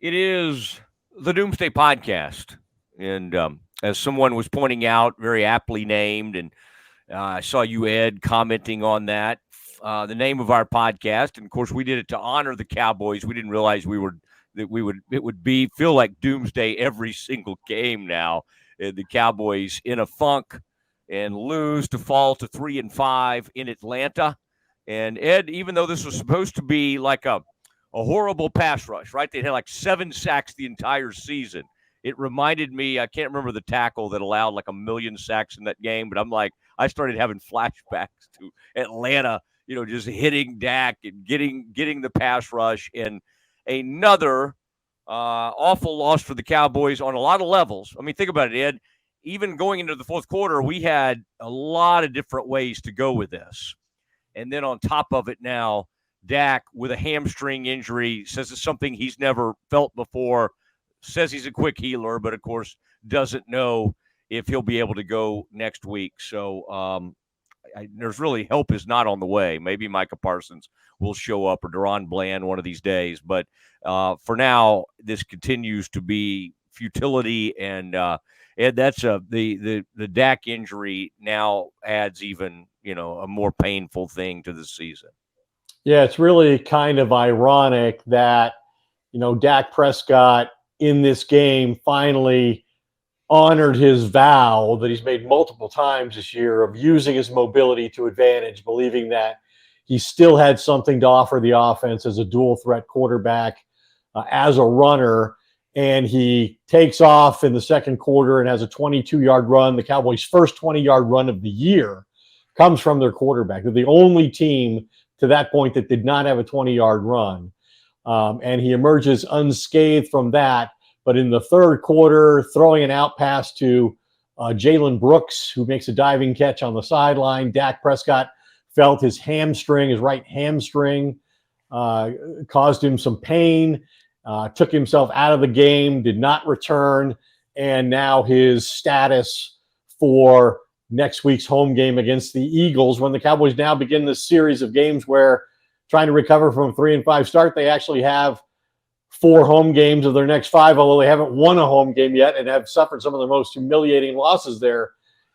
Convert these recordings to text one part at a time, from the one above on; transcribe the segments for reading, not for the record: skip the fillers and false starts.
It is the Doomsday Podcast. And as someone was pointing out, very aptly named, and I saw you, Ed, commenting on that, the name of our podcast. And of course, we did it to honor the Cowboys. We didn't realize it would be feel like Doomsday every single game now. The Cowboys in a funk and lose to fall to 3-5 in Atlanta. And Ed, even though this was supposed to be like a horrible pass rush, right? They had like 7 sacks the entire season. It reminded me, I can't remember the tackle that allowed like a million sacks in that game, but I'm like, I started having flashbacks to Atlanta, just hitting Dak and getting the pass rush, and another awful loss for the Cowboys on a lot of levels. I mean, think about it, Ed. Even going into the fourth quarter, we had a lot of different ways to go with this. And then on top of it now, Dak with a hamstring injury says it's something he's never felt before, says he's a quick healer, but of course doesn't know if he'll be able to go next week. So there's really help is not on the way. Maybe Micah Parsons will show up or Deron Bland one of these days. But for now, this continues to be futility. And that's the Dak injury now adds even, a more painful thing to the season. Yeah, it's really kind of ironic that, Dak Prescott in this game finally honored his vow that he's made multiple times this year of using his mobility to advantage, believing that he still had something to offer the offense as a dual threat quarterback, as a runner. And he takes off in the second quarter and has a 22-yard run. The Cowboys' first 20-yard run of the year comes from their quarterback. They're the only team to that point that did not have a 20-yard run. And he emerges unscathed from that. But in the third quarter, throwing an out pass to Jalen Brooks, who makes a diving catch on the sideline. Dak Prescott felt his right hamstring, caused him some pain, took himself out of the game, did not return. And now his status for next week's home game against the Eagles, when the Cowboys now begin this series of games where trying to recover from a 3-5 start, they actually have 4 home games of their next 5, although they haven't won a home game yet and have suffered some of the most humiliating losses there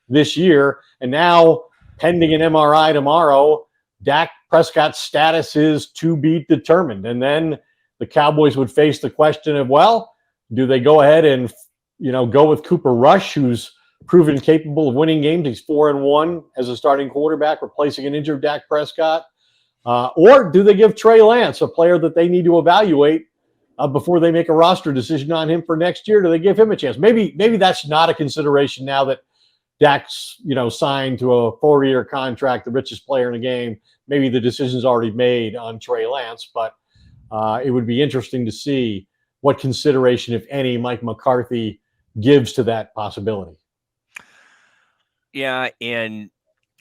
this year. And now, pending an MRI tomorrow, Dak Prescott's status is to be determined. And then the Cowboys would face the question of, well, do they go ahead and, go with Cooper Rush, who's proven capable of winning games? He's 4-1 as a starting quarterback, replacing an injured Dak Prescott. Or do they give Trey Lance, a player that they need to evaluate before they make a roster decision on him for next year? Do they give him a chance? Maybe that's not a consideration now that Dak's, signed to a 4-year contract, the richest player in the game. Maybe the decision's already made on Trey Lance, but it would be interesting to see what consideration, if any, Mike McCarthy gives to that possibility. Yeah, and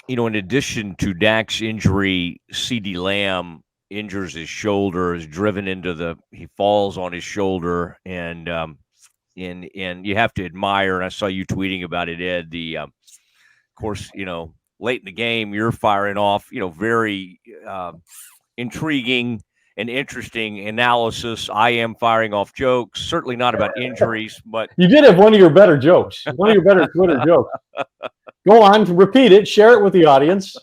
in addition to Dak's injury, CeeDee Lamb injures his shoulder, is driven into he falls on his shoulder, and you have to admire, and I saw you tweeting about it, Ed, of course, late in the game, you're firing off, very intriguing and interesting analysis. I am firing off jokes, certainly not about injuries, but you did have one of your better jokes, one of your better Twitter jokes. Go on, repeat it, share it with the audience.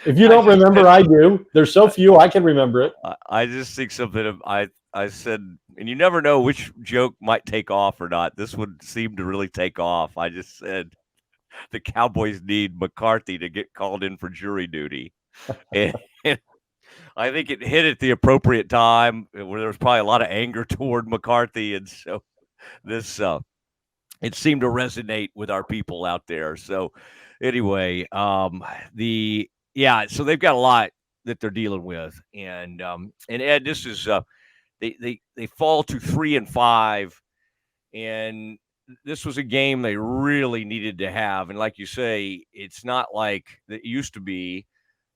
If you don't remember, I do. There's so few, I can remember it. I just think something of, I said, and you never know which joke might take off or not. This would seem to really take off. I just said the Cowboys need McCarthy to get called in for jury duty. And I think it hit at the appropriate time where there was probably a lot of anger toward McCarthy. And so this, it seemed to resonate with our people out there. So anyway, so they've got a lot that they're dealing with. And Ed, this is, they fall to 3-5, and this was a game they really needed to have. And like you say, it's not like it used to be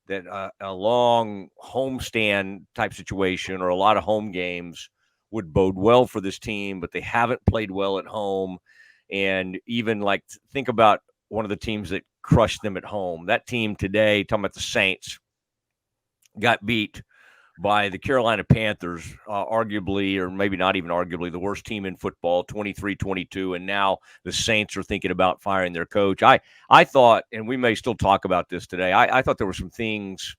that a long homestand type situation or a lot of home games would bode well for this team, but they haven't played well at home. And even think about one of the teams that crushed them at home. That team today, talking about the Saints, got beat by the Carolina Panthers, arguably, or maybe not even arguably, the worst team in football, 23-22, and now the Saints are thinking about firing their coach. I thought, and we may still talk about this today, I thought there were some things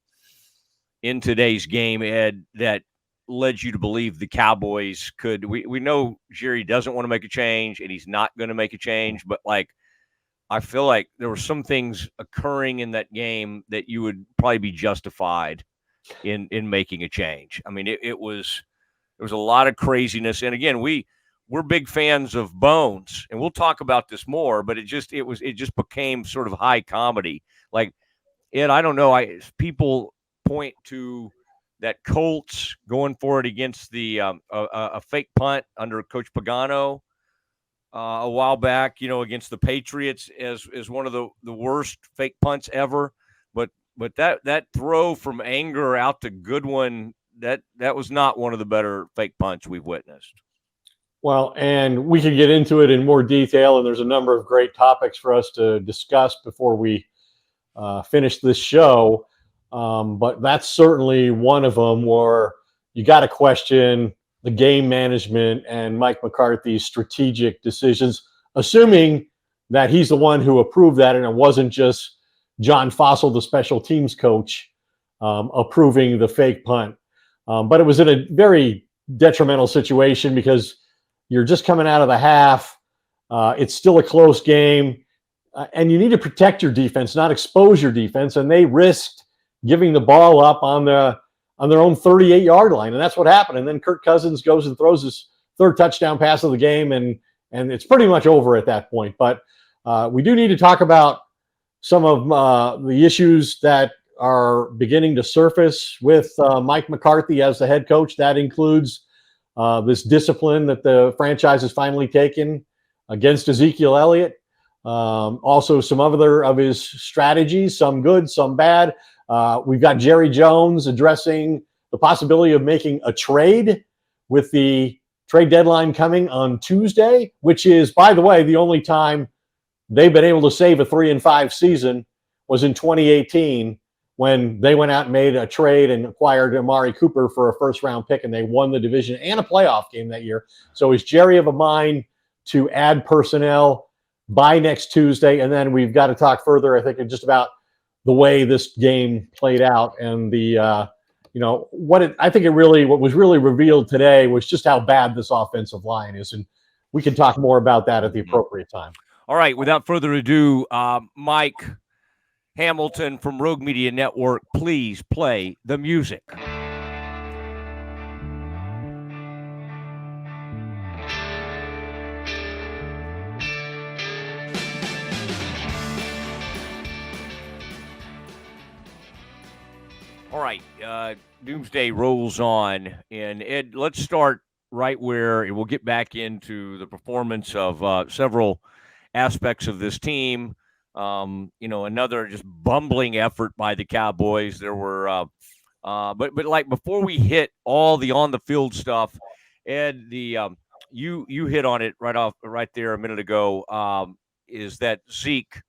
in today's game, Ed, that led you to believe the Cowboys could. We know Jerry doesn't want to make a change, and he's not going to make a change, but like, I feel like there were some things occurring in that game that you would probably be justified in making a change. I mean, it was there was a lot of craziness, and again, we're big fans of Bones, and we'll talk about this more. But it just became sort of high comedy. Like, Ed, I don't know. People point to that Colts going for it against the a fake punt under Coach Pagano a while back, against the Patriots as one of the worst fake punts ever. But that throw from Anger out to Goodwin, that was not one of the better fake punts we've witnessed. Well, and we could get into it in more detail, and there's a number of great topics for us to discuss before we finish this show. But that's certainly one of them where you got to question the game management and Mike McCarthy's strategic decisions, assuming that he's the one who approved that and it wasn't just John Fossil, the special teams coach, approving the fake punt. But it was in a very detrimental situation because you're just coming out of the half. It's still a close game. And you need to protect your defense, not expose your defense. And they risked giving the ball up on their own 38-yard line. And that's what happened. And then Kirk Cousins goes and throws his third touchdown pass of the game. And it's pretty much over at that point. But we do need to talk about some of the issues that are beginning to surface with Mike McCarthy as the head coach. That includes this discipline that the franchise has finally taken against Ezekiel Elliott. Also some other of his strategies, some good, some bad. We've got Jerry Jones addressing the possibility of making a trade with the trade deadline coming on Tuesday, which is, by the way, the only time they've been able to save a 3-5 season was in 2018 when they went out and made a trade and acquired Amari Cooper for a first-round pick, and they won the division and a playoff game that year. So is Jerry of a mind to add personnel by next Tuesday? And then we've got to talk further, I think, just about the way this game played out and the what was really revealed today was just how bad this offensive line is, and we can talk more about that at the appropriate time. All right, without further ado, Mike Hamilton from Rogue Media Network, please play the music. All right, Doomsday rolls on. And Ed, let's start right where we'll get back into the performance of several aspects of this team. Another just bumbling effort by the Cowboys. There were, but like before we hit all the on the field stuff, Ed, you hit on it right there a minute ago. Is that Zeke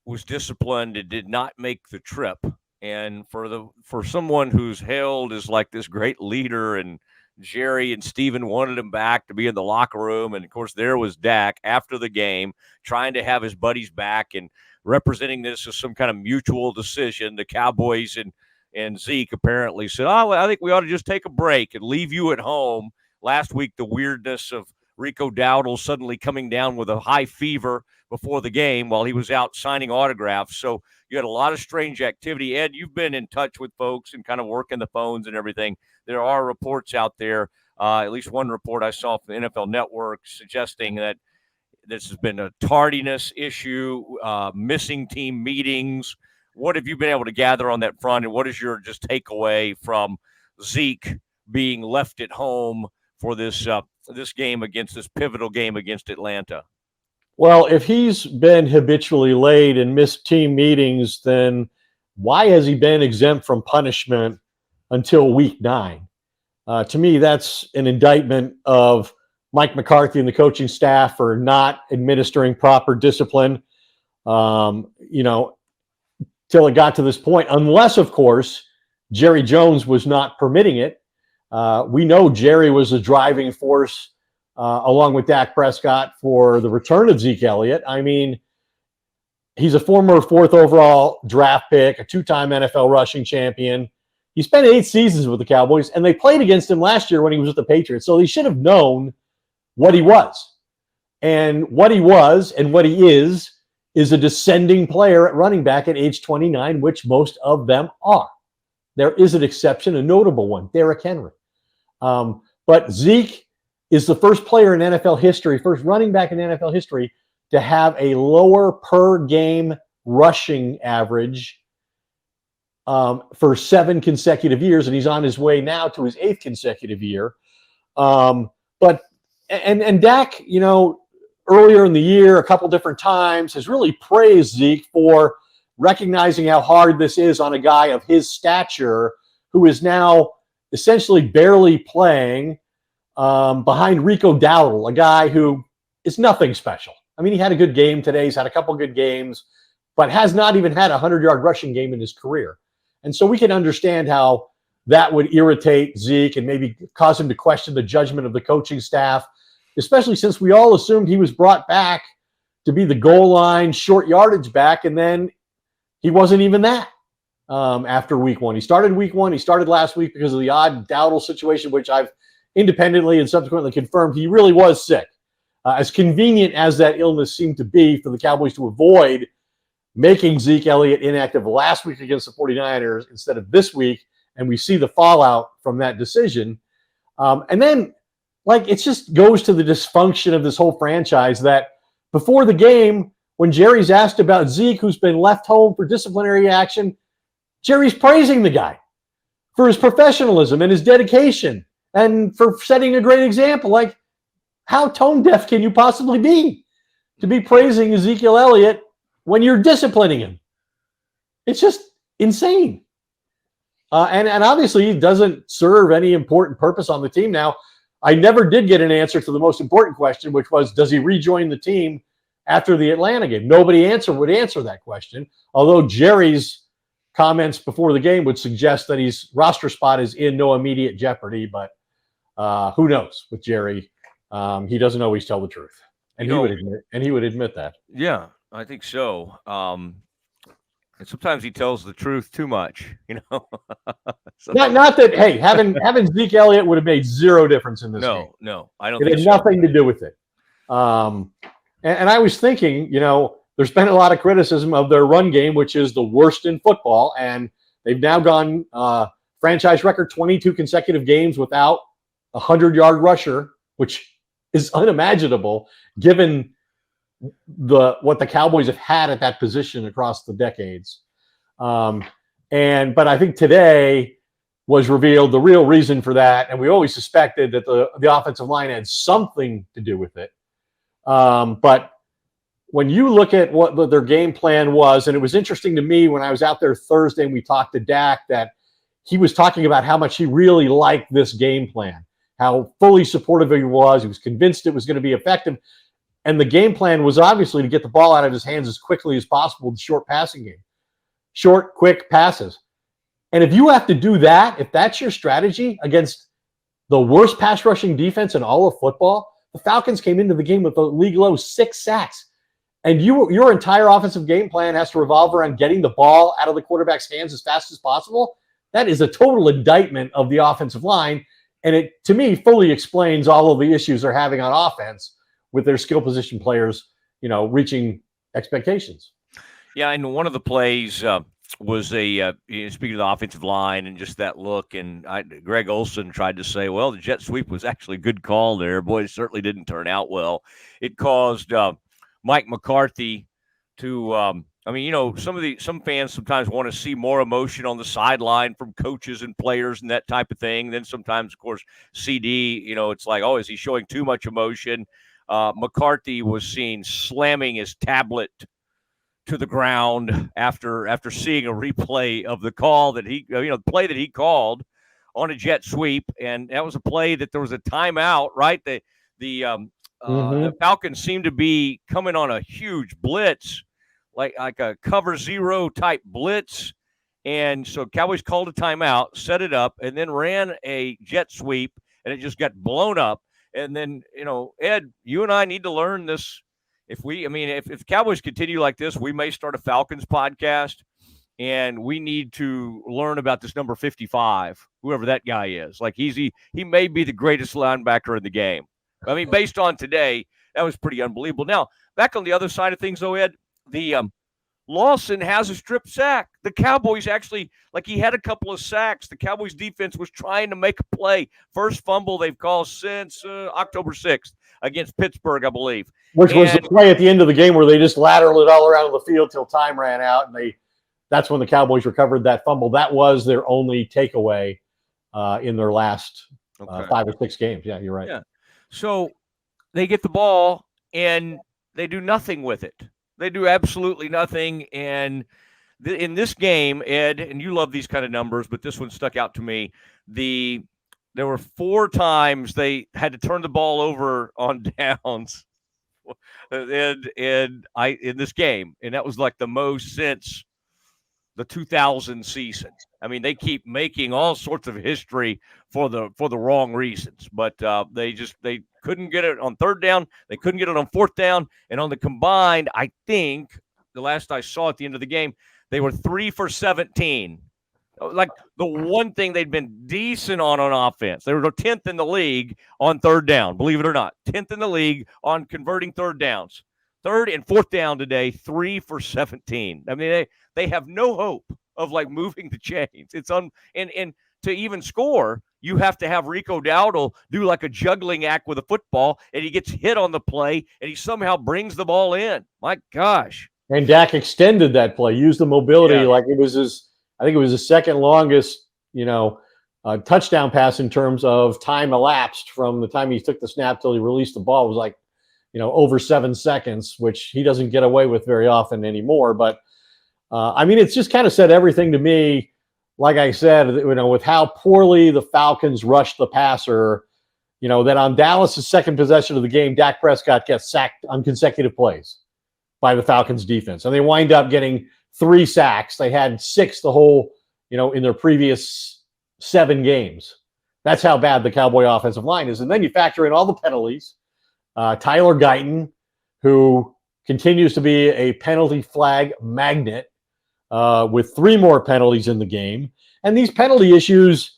was disciplined and did not make the trip, and for someone who's hailed as like this great leader, and Jerry and Steven wanted him back to be in the locker room. And, of course, there was Dak after the game trying to have his buddies back and representing this as some kind of mutual decision. The Cowboys and Zeke apparently said, I think we ought to just take a break and leave you at home. Last week, the weirdness of Rico Dowdle suddenly coming down with a high fever before the game while he was out signing autographs. So you had a lot of strange activity. Ed, you've been in touch with folks and kind of working the phones and everything. There are reports out there, at least one report I saw from the NFL Network suggesting that this has been a tardiness issue, missing team meetings. What have you been able to gather on that front, and what is your just takeaway from Zeke being left at home for this pivotal game against Atlanta? Well, if he's been habitually late and missed team meetings, then why has he been exempt from punishment until week 9? To me, that's an indictment of Mike McCarthy and the coaching staff for not administering proper discipline, till it got to this point. Unless, of course, Jerry Jones was not permitting it. We know Jerry was a driving force along with Dak Prescott for the return of Zeke Elliott. I mean, he's a former 4th overall draft pick, a 2-time NFL rushing champion. He spent 8 seasons with the Cowboys, and they played against him last year when he was with the Patriots. So he should have known what he was. And what he was and what he is a descending player at running back at age 29, which most of them are. There is an exception, a notable one, Derrick Henry. But Zeke is the first player in NFL history, first running back in NFL history to have a lower per game rushing average for 7 consecutive years, and he's on his way now to his 8th consecutive year. But Dak, earlier in the year, a couple different times, has really praised Zeke for recognizing how hard this is on a guy of his stature who is now essentially barely playing behind Rico Dowdle, a guy who is nothing special. I mean, he had a good game today. He's had a couple good games, but has not even had a 100-yard rushing game in his career. And so we can understand how that would irritate Zeke and maybe cause him to question the judgment of the coaching staff, especially since we all assumed he was brought back to be the goal line, short yardage back, and then he wasn't even that after week 1. He started week 1. He started last week because of the odd Dowdle situation, which I've independently and subsequently confirmed he really was sick. As convenient as that illness seemed to be for the Cowboys to avoid making Zeke Elliott inactive last week against the 49ers instead of this week, and we see the fallout from that decision. And then, it just goes to the dysfunction of this whole franchise that before the game, when Jerry's asked about Zeke, who's been left home for disciplinary action, Jerry's praising the guy for his professionalism and his dedication and for setting a great example. How tone deaf can you possibly be to be praising Ezekiel Elliott when you're disciplining him? It's just insane. And obviously it doesn't serve any important purpose on the team now. I never did get an answer to the most important question, which was, does he rejoin the team after the Atlanta game? Nobody would answer that question, although Jerry's comments before the game would suggest that his roster spot is in no immediate jeopardy, but who knows with Jerry? He doesn't always tell the truth, and he would admit that. Yeah, I think so. And sometimes he tells the truth too much, Not that. Hey, having Zeke Elliott would have made zero difference in this game. No, I don't. It had nothing to do with it. And I was thinking, there's been a lot of criticism of their run game, which is the worst in football, and they've now gone franchise record 22 consecutive games without a 100-yard rusher, which is unimaginable given what the Cowboys have had at that position across the decades. But I think today was revealed the real reason for that, and we always suspected that the offensive line had something to do with it. But when you look at what their game plan was, and it was interesting to me when I was out there Thursday and we talked to Dak, that he was talking about how much he really liked this game plan, how fully supportive he was. He was convinced it was going to be effective. And the game plan was obviously to get the ball out of his hands as quickly as possible in the short passing game. Short, quick passes. And if you have to do that, if that's your strategy against the worst pass rushing defense in all of football, the Falcons came into the game with a league low 6 sacks. And your entire offensive game plan has to revolve around getting the ball out of the quarterback's hands as fast as possible. That is a total indictment of the offensive line. And it, to me, fully explains all of the issues they're having on offense with their skill position players, reaching expectations. Yeah, and one of the plays was speaking of the offensive line and just that look, and Greg Olson tried to say, well, the jet sweep was actually a good call there. Boy, it certainly didn't turn out well. It caused Mike McCarthy to some fans sometimes want to see more emotion on the sideline from coaches and players and that type of thing. Then sometimes, of course, CD, it's like, oh, is he showing too much emotion? McCarthy was seen slamming his tablet to the ground after seeing a replay of the call that the play that he called on a jet sweep, and that was a play that there was a timeout, right? The Falcons seemed to be coming on a huge blitz, like a cover zero type blitz, And so Cowboys called a timeout, set it up, and then ran a jet sweep, and it just got blown up. And then, Ed, you and I need to learn this. If Cowboys continue like this, we may start a Falcons podcast, and we need to learn about this number 55, whoever that guy is. Like he may be the greatest linebacker in the game. I mean, based on today, that was pretty unbelievable. Now, back on the other side of things, though, Ed, the Lawson has a strip sack. The Cowboys actually, he had a couple of sacks. The Cowboys defense was trying to make a play. First fumble they've called since October 6th against Pittsburgh, I believe. Which was the play at the end of the game where they just lateraled it all around the field till time ran out, and that's when the Cowboys recovered that fumble. That was their only takeaway in their last 5 or 6 games. Yeah, you're right. Yeah. So they get the ball, and they do nothing with it. They do absolutely nothing. And in this game, Ed, and you love these kind of numbers, but this one stuck out to me. There were 4 times they had to turn the ball over on downs in this game, and that was like the most since the 2000 season. I mean, they keep making all sorts of history for the wrong reasons, but they couldn't get it on 3rd down. They couldn't get it on 4th down, and on the combined, I think the last I saw at the end of the game, they were 3 for 17. Like the one thing they'd been decent on offense. They were 10th in the league on 3rd down, believe it or not. 10th in the league on converting 3rd downs. 3rd and 4th down today, 3 for 17. I mean, they have no hope of moving the chains. It's and to even score, you have to have Rico Dowdle do a juggling act with a football, and he gets hit on the play, and he somehow brings the ball in. My gosh. And Dak extended that play, used the mobility like it was I think it was his second longest, touchdown pass in terms of time elapsed from the time he took the snap till he released the ball. It was over 7 seconds, which he doesn't get away with very often anymore. But it's just kind of said everything to me. Like I said, with how poorly the Falcons rushed the passer, that on Dallas's second possession of the game, Dak Prescott gets sacked on consecutive plays by the Falcons defense. And they wind up getting 3 sacks. They had 6 the whole, in their previous 7 games. That's how bad the Cowboy offensive line is. And then you factor in all the penalties. Tyler Guyton, who continues to be a penalty flag magnet with 3 more penalties in the game. And these penalty issues,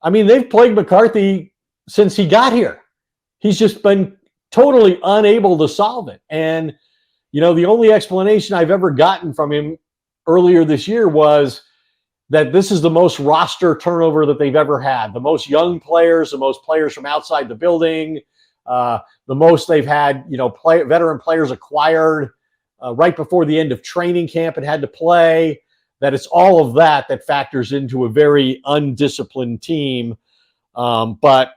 they've plagued McCarthy since he got here. He's just been totally unable to solve it. And, the only explanation I've ever gotten from him earlier this year was that this is the most roster turnover that they've ever had. The most young players, the most players from outside the building, the most they've had, veteran players acquired right before the end of training camp and had to play. That it's all of that factors into a very undisciplined team. But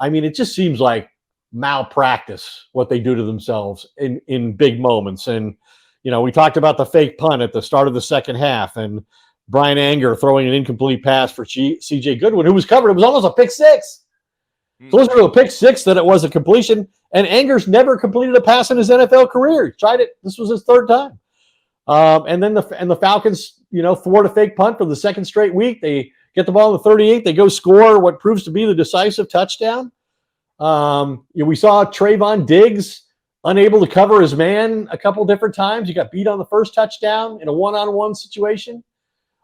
it just seems like malpractice what they do to themselves in big moments. And we talked about the fake punt at the start of the second half, and Brian Anger throwing an incomplete pass for C.J. Goodwin, who was covered. It was almost a pick 6. Closer to a pick 6 than it was a completion. And Anger's never completed a pass in his NFL career. He tried it. This was his 3rd time. And then the Falcons, thwart a fake punt for the 2nd straight week. They get the ball in the 38. They go score what proves to be the decisive touchdown. We saw Trayvon Diggs unable to cover his man a couple different times. He got beat on the first touchdown in a one-on-one situation.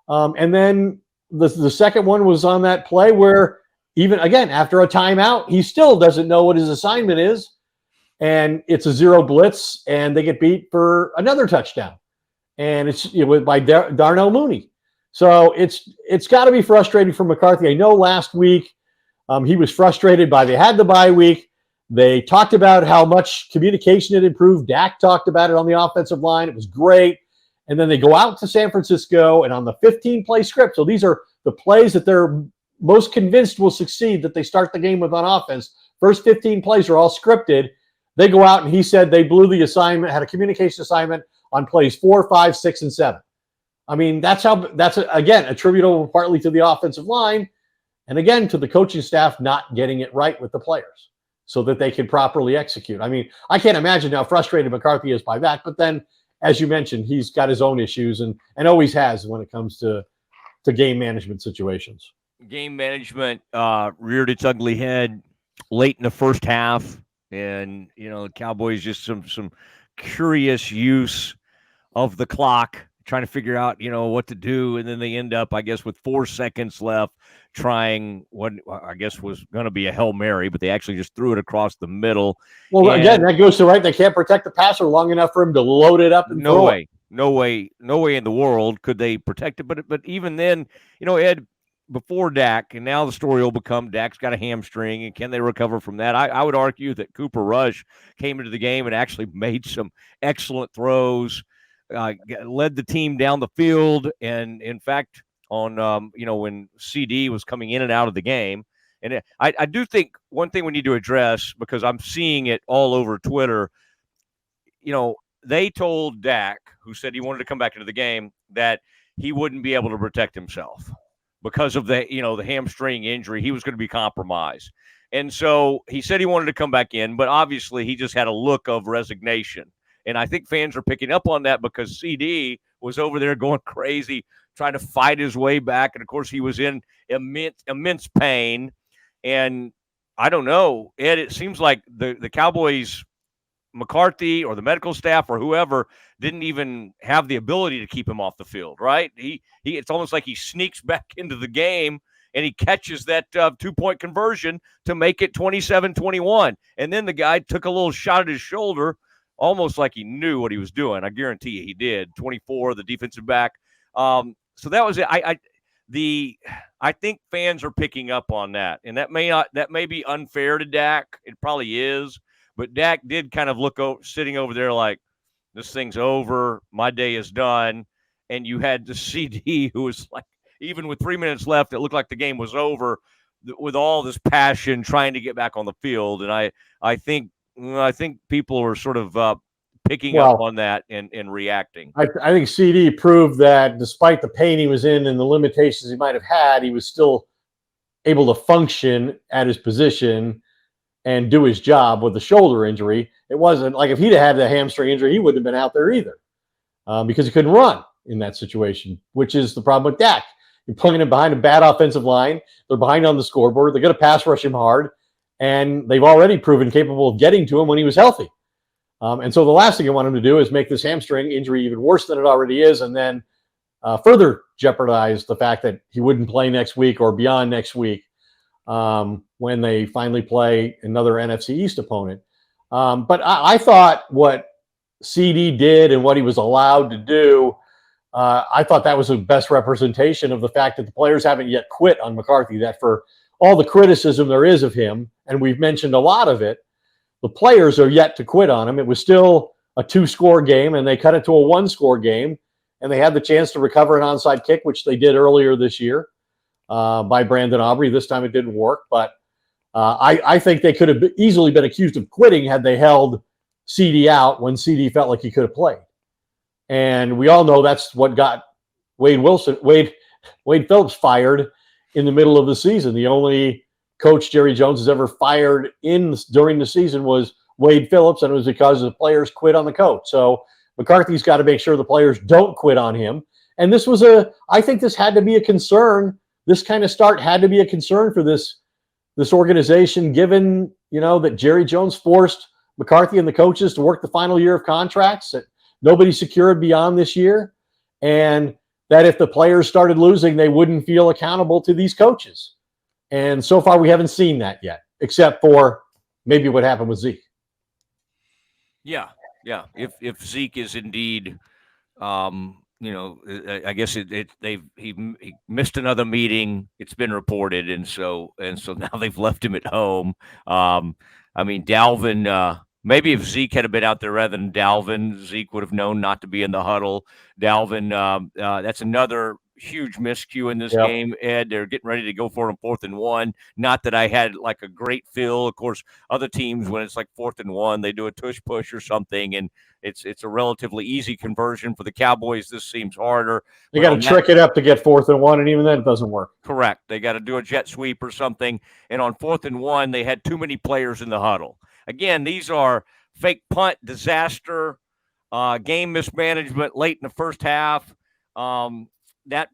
And then the second one was on that play where even, again, after a timeout, he still doesn't know what his assignment is. And it's a 0 blitz, and they get beat for another touchdown. And it's by Darnell Mooney. So it's got to be frustrating for McCarthy. I know last week he was frustrated they had the bye week. They talked about how much communication had improved. Dak talked about it on the offensive line. It was great. And then they go out to San Francisco, and on the 15-play script, so these are the plays that they're most convinced will succeed that they start the game with on offense. First 15 plays are all scripted. They go out, and he said they blew the assignment, had a communication assignment on plays 4, 5, 6, and 7. That's again attributable partly to the offensive line, and again to the coaching staff not getting it right with the players so that they can properly execute. I can't imagine how frustrated McCarthy is by that. But then, as you mentioned, he's got his own issues and always has when it comes to to game management situations. Game management reared its ugly head late in the first half, and the Cowboys just some curious use of the clock, trying to figure out what to do, and then they end up, I guess, with 4 seconds left, trying what I guess was going to be a Hail Mary, but they actually just threw it across the middle. Well, again, that goes to they can't protect the passer long enough for him to load it up and throw it. No way in the world could they protect it. But even then, Ed, before Dak, and now the story will become Dak's got a hamstring, and can they recover from that? I would argue that Cooper Rush came into the game and actually made some excellent throws, led the team down the field, and in fact, on when CD was coming in and out of the game. And I do think one thing we need to address, because I'm seeing it all over Twitter, they told Dak, who said he wanted to come back into the game, that he wouldn't be able to protect himself because of the hamstring injury. He was going to be compromised. And so he said he wanted to come back in, but obviously he just had a look of resignation. And I think fans are picking up on that because CD was over there going crazy, trying to fight his way back. And, of course, he was in immense pain. And I don't know, Ed, it seems like the Cowboys, McCarthy or the medical staff or whoever, didn't even have the ability to keep him off the field, right? It's almost like he sneaks back into the game and he catches that 2-point conversion to make it 27-21. And then the guy took a little shot at his shoulder, almost like he knew what he was doing. I guarantee you he did. 24, the defensive back. So that was it. I think fans are picking up on that, and that may be unfair to Dak. It probably is, but Dak did kind of look sitting over there like, this thing's over, my day is done. And you had the CD who was like, even with 3 minutes left, it looked like the game was over, with all this passion trying to get back on the field. And I think people are sort of picking up on that and reacting. I think CD proved that despite the pain he was in and the limitations he might have had, he was still able to function at his position and do his job with the shoulder injury. It wasn't like if he'd had the hamstring injury, he wouldn't have been out there either, because he couldn't run in that situation, which is the problem with Dak. You're putting him behind a bad offensive line. They're behind on the scoreboard. They're going to pass rush him hard, and they've already proven capable of getting to him when he was healthy. And so the last thing I want him to do is make this hamstring injury even worse than it already is, and then further jeopardize the fact that he wouldn't play next week or beyond next week when they finally play another NFC East opponent. But I thought what CD did and what he was allowed to do, I thought that was the best representation of the fact that the players haven't yet quit on McCarthy, that for all the criticism there is of him, and we've mentioned a lot of it, the players are yet to quit on him. It was still a 2-score game, and they cut it to a 1-score game, and they had the chance to recover an onside kick, which they did earlier this year by Brandon Aubrey. This time it didn't work, but I think they could have easily been accused of quitting had they held CD out when CD felt like he could have played. And we all know that's what got Wade Phillips fired in the middle of the season. The only coach Jerry Jones has ever fired during the season was Wade Phillips, and it was because the players quit on the coach. So McCarthy's got to make sure the players don't quit on him. And I think this had to be a concern. This kind of start had to be a concern for this organization, given, that Jerry Jones forced McCarthy and the coaches to work the final year of contracts that nobody secured beyond this year. And that if the players started losing, they wouldn't feel accountable to these coaches. And so far, we haven't seen that yet, except for maybe what happened with Zeke. Yeah. If Zeke is indeed, I guess he missed another meeting. It's been reported, and so now they've left him at home. Dalvin. Maybe if Zeke had been out there rather than Dalvin, Zeke would have known not to be in the huddle. Dalvin, that's another huge miscue in this game, Ed. They're getting ready to go for him 4th and 1. Not that I had like a great feel. Of course, other teams, when it's like 4th and 1, they do a tush push or something, and it's a relatively easy conversion. For the Cowboys, this seems harder. They got to trick it up to get 4th and 1, and even then it doesn't work. Correct. They got to do a jet sweep or something. And on 4th and 1, they had too many players in the huddle. Again, these are fake punt disaster, game mismanagement late in the first half.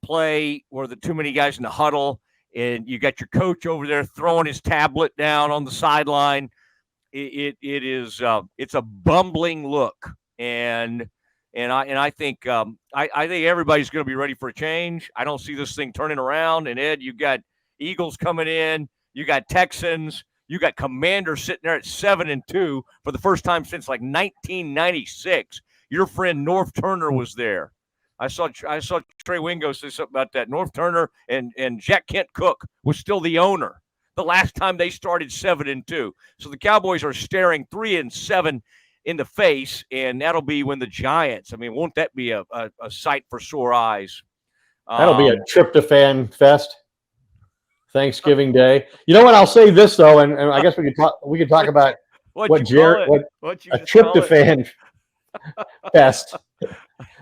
play where the too many guys in the huddle, and you got your coach over there throwing his tablet down on the sideline. It is it's a bumbling look, and I think I think everybody's going to be ready for a change. I don't see this thing turning around. And Ed, you got Eagles coming in, you got Texans, you got Commanders sitting there at 7-2 for the first time since like 1996. Your friend North Turner was there. I saw Trey Wingo say something about that. North Turner and Jack Kent Cook was still the owner the last time they started 7-2. So the Cowboys are staring 3-7 in the face, and that'll be when the Giants. I mean, won't that be a sight for sore eyes? That'll be a tryptophan fest. Thanksgiving Day. You know what? I'll say this though, and I guess we could talk about what a tryptophan fest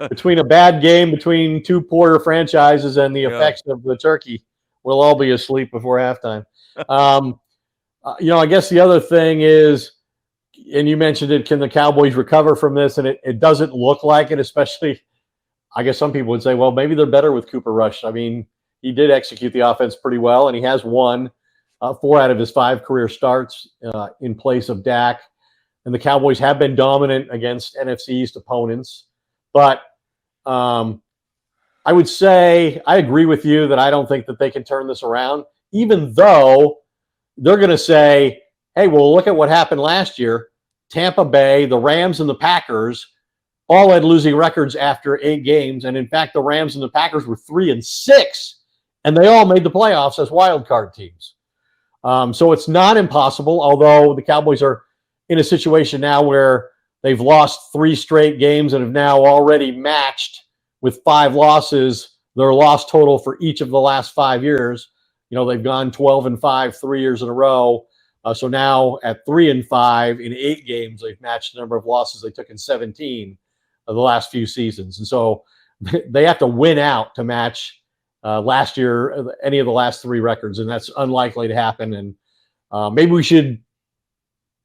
between a bad game between two poorer franchises and the effects of the turkey. We'll all be asleep before halftime. I guess the other thing is, and you mentioned it, can the Cowboys recover from this? And it doesn't look like it, especially, I guess some people would say, well, maybe they're better with Cooper Rush. I mean, he did execute the offense pretty well, and he has won 4 out of his 5 career starts in place of Dak. And the Cowboys have been dominant against NFC East opponents. But I would say I agree with you that I don't think that they can turn this around, even though they're going to say, hey, well, look at what happened last year. Tampa Bay, the Rams, and the Packers all had losing records after 8 games. And in fact, the Rams and the Packers were 3-6, and they all made the playoffs as wild card teams. So it's not impossible, although the Cowboys are in a situation now where they've lost 3 straight games and have now already matched with 5 losses their loss total for each of the last 5 years. They've gone 12-5 3 years in a row. So now at 3-5 in 8 games, they've matched the number of losses they took in 17 of the last few seasons. And so they have to win out to match last year, any of the last 3 records. And that's unlikely to happen. And maybe we should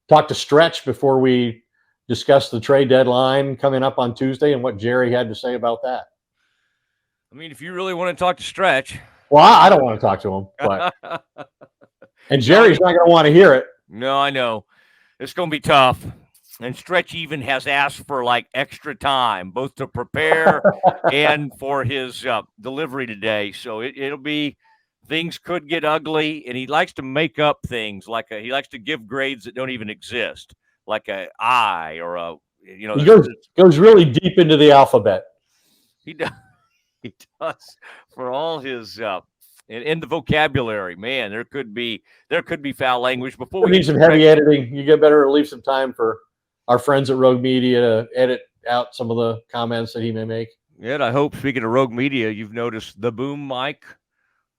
talk to Stretch before we discuss the trade deadline coming up on Tuesday and what Jerry had to say about that. I mean, if you really want to talk to Stretch. Well, I don't want to talk to him, but and Jerry's not going to want to hear it. No, I know. It's going to be tough. And Stretch even has asked for like extra time, both to prepare and for his delivery today. So it'll be, things could get ugly, and he likes to make up things he likes to give grades that don't even exist, like a I or a, He goes really deep into the alphabet. He does. He does, for all his in the vocabulary. Man, there could be foul language. Before we need some heavy editing, you get better leave some time for our friends at Rogue Media to edit out some of the comments that he may make. Yeah, and I hope, speaking of Rogue Media, you've noticed the boom mic,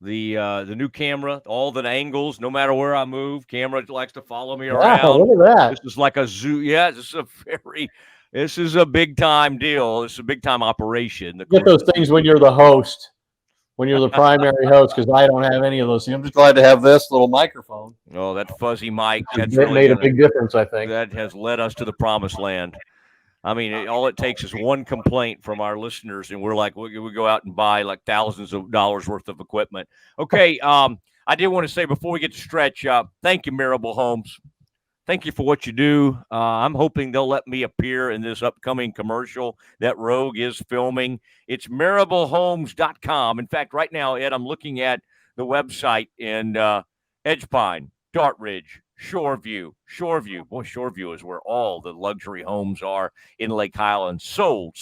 the new camera, all the angles. No matter where I move, camera likes to follow me around. Wow, look at that! This is like a zoo. Yeah, this is a big time deal. It's a big time operation. You get those things when you're the host, when you're the primary host, because I don't have any of those things. I'm just glad to have this little microphone. Oh, that fuzzy mic. That's really made a big difference, I think. That has led us to the promised land. I mean, all it takes is one complaint from our listeners, and we're like, we go out and buy like thousands of dollars worth of equipment. Okay, I did want to say before we get to Stretch, thank you, Marable Homes. Thank you for what you do. I'm hoping they'll let me appear in this upcoming commercial that Rogue is filming. It's marablehomes.com. In fact, right now, Ed, I'm looking at the website in Edgepine, Dartridge, Shoreview. Boy, Shoreview is where all the luxury homes are in Lake Highlands. Sold.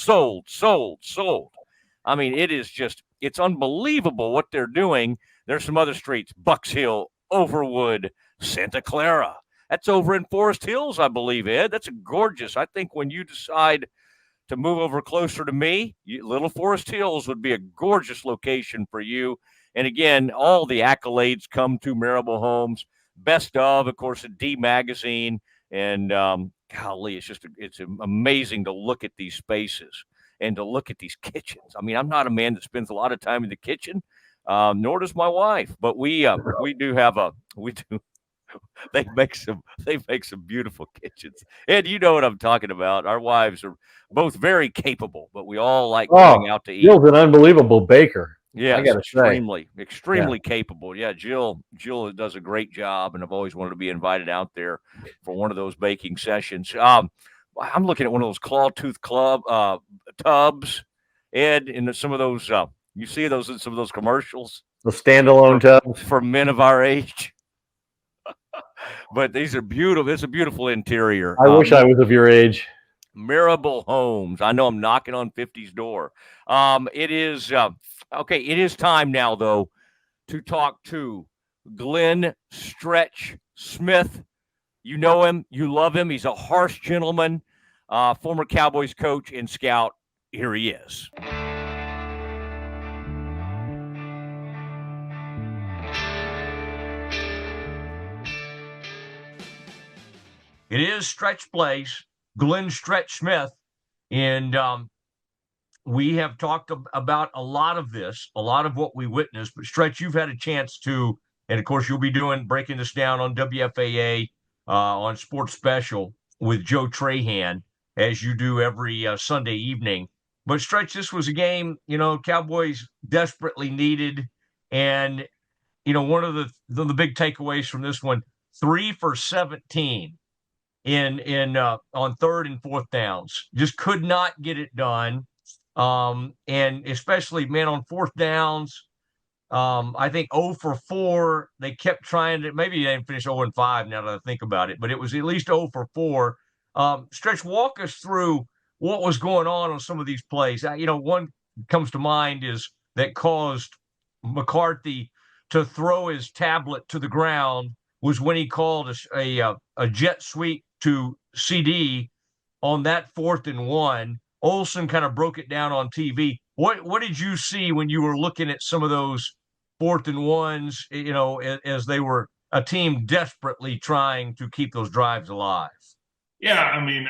I mean, it's unbelievable what they're doing. There's some other streets, Bucks Hill, Overwood, Santa Clara. That's over in Forest Hills, I believe, Ed. That's gorgeous. I think when you decide to move over closer to me, Little Forest Hills would be a gorgeous location for you. And again, all the accolades come to Marable Homes. Best of course, a D Magazine. And golly, it's amazing to look at these spaces and to look at these kitchens. I mean, I'm not a man that spends a lot of time in the kitchen, nor does my wife. But we do have They make some beautiful kitchens. And you know what I'm talking about. Our wives are both very capable, but we all like Oh, going out to eat. Jill's an unbelievable baker. I Yes, got to say. extremely, Yeah. extremely capable. Yeah, Jill does a great job, and I've always wanted to be invited out there for one of those baking sessions. I'm looking at one of those claw tooth club tubs, Ed, in some of those. You see those in some of those commercials The standalone for tubs. men of our age. But these are beautiful. It's a beautiful interior. I wish I was of your age. Mirable Homes. I know I'm knocking on 50's door. It is okay. It is time now, though, to talk to Glenn Stretch Smith. You know him, you love him. He's a harsh gentleman, former Cowboys coach and scout. Here he is. It is Stretch Plays, Glenn Stretch Smith, and we have talked about a lot of this, a lot of what we witnessed. But Stretch, you've had a chance to, and of course, you'll be breaking this down on WFAA on Sports Special with Joe Trahan, as you do every Sunday evening. But Stretch, this was a game, Cowboys desperately needed, and one of the big takeaways from this one: 3 for 17 in on third and fourth downs. Just could not get it done. And especially, man, on fourth downs, I think 0 for 4. They kept trying to, maybe they didn't finish 0 and 5 now that I think about it, but it was at least 0 for 4. Stretch, walk us through what was going on some of these plays. One comes to mind is that caused McCarthy to throw his tablet to the ground was when he called a jet sweep to CD on that 4th and 1. Olsen kind of broke it down on TV. What did you see when you were looking at some of those 4th and 1s, as they were a team desperately trying to keep those drives alive? Yeah, I mean,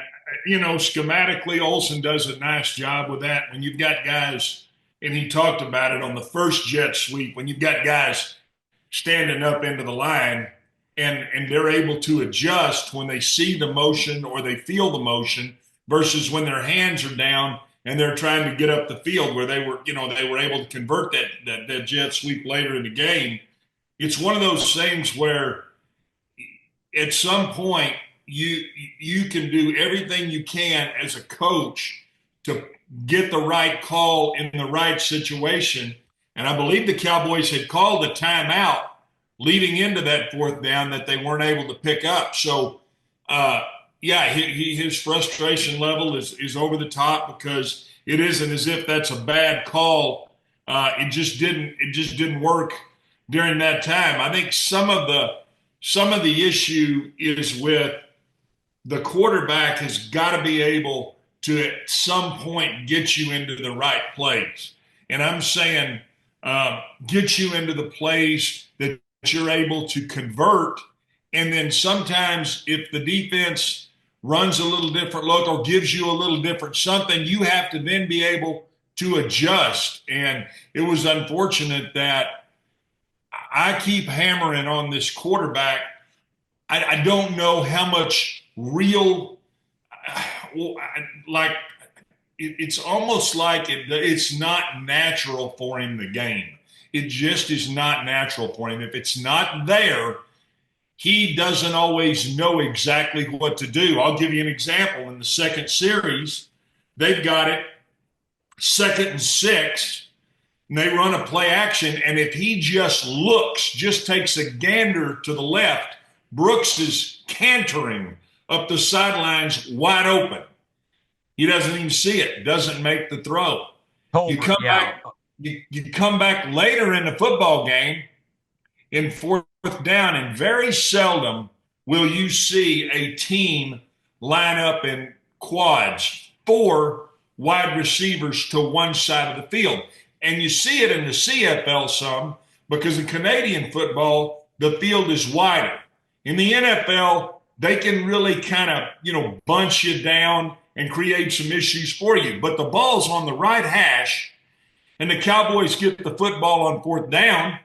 schematically, Olsen does a nice job with that. When you've got guys, and he talked about it on the first jet sweep, when you've got guys standing up into the line and they're able to adjust when they see the motion or they feel the motion versus when their hands are down and they're trying to get up the field where they were able to convert that jet sweep later in the game. It's one of those things where at some point you can do everything you can as a coach to get the right call in the right situation. And I believe the Cowboys had called a timeout leading into that 4th down that they weren't able to pick up. So, his frustration level is over the top because it isn't as if that's a bad call. It just didn't work during that time. I think some of the issue is with the quarterback has got to be able to at some point get you into the right plays. And I'm saying get you into the plays that you're able to convert. And then sometimes if the defense runs a little different look or gives you a little different something, you have to then be able to adjust. And it was unfortunate that I keep hammering on this quarterback. I don't know how much real, it's almost like it's not natural for him, the game. It just is not natural for him. If it's not there, he doesn't always know exactly what to do. I'll give you an example. In the second series, they've got it 2nd and 6, and they run a play action, and if he just takes a gander to the left, Brooks is cantering up the sidelines wide open. He doesn't even see it, doesn't make the throw. You come back later in the football game in 4th down, and very seldom will you see a team line up in quads, 4 wide receivers to one side of the field. And you see it in the CFL some because in Canadian football, the field is wider. In the NFL, they can really kind of, bunch you down and create some issues for you. But the ball's on the right hash, and the Cowboys get the football on 4th down.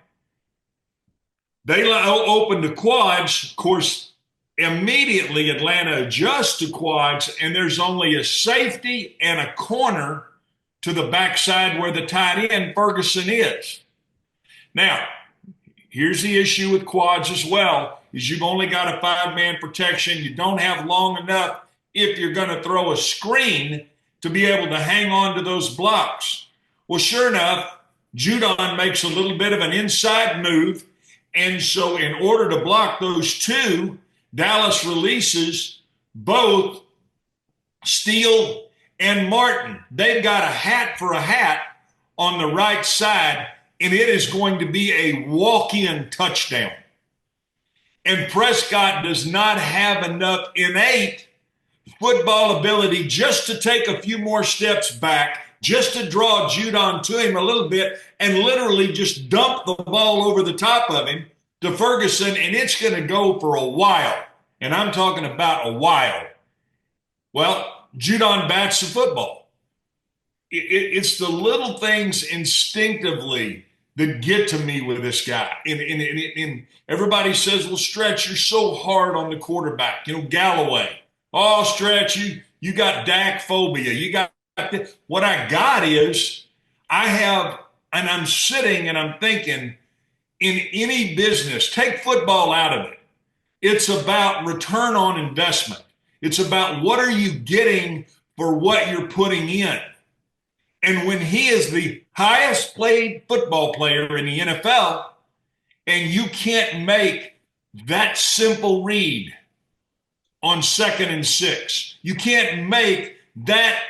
They open to quads. Of course, immediately Atlanta adjusts to quads, and there's only a safety and a corner to the backside where the tight end Ferguson is. Now, here's the issue with quads as well, is you've only got a 5-man protection. You don't have long enough if you're going to throw a screen to be able to hang on to those blocks. Well, sure enough, Judon makes a little bit of an inside move. And so in order to block those two, Dallas releases both Steele and Martin. They've got a hat for a hat on the right side, and it is going to be a walk-in touchdown. And Prescott does not have enough innate football ability just to take a few more steps back, just to draw Judon to him a little bit and literally just dump the ball over the top of him to Ferguson, and it's going to go for a while. And I'm talking about a while. Well, Judon bats the football. It's the little things instinctively that get to me with this guy. And everybody says, well, Stretch, you're so hard on the quarterback. You know, Galloway. Oh, Stretch, you got Dak phobia. You got this. What I got is and I'm sitting and I'm thinking, in any business, take football out of it. It's about return on investment. It's about what are you getting for what you're putting in. And when he is the highest paid football player in the NFL, and you can't make that simple read on 2nd and 6, you can't make that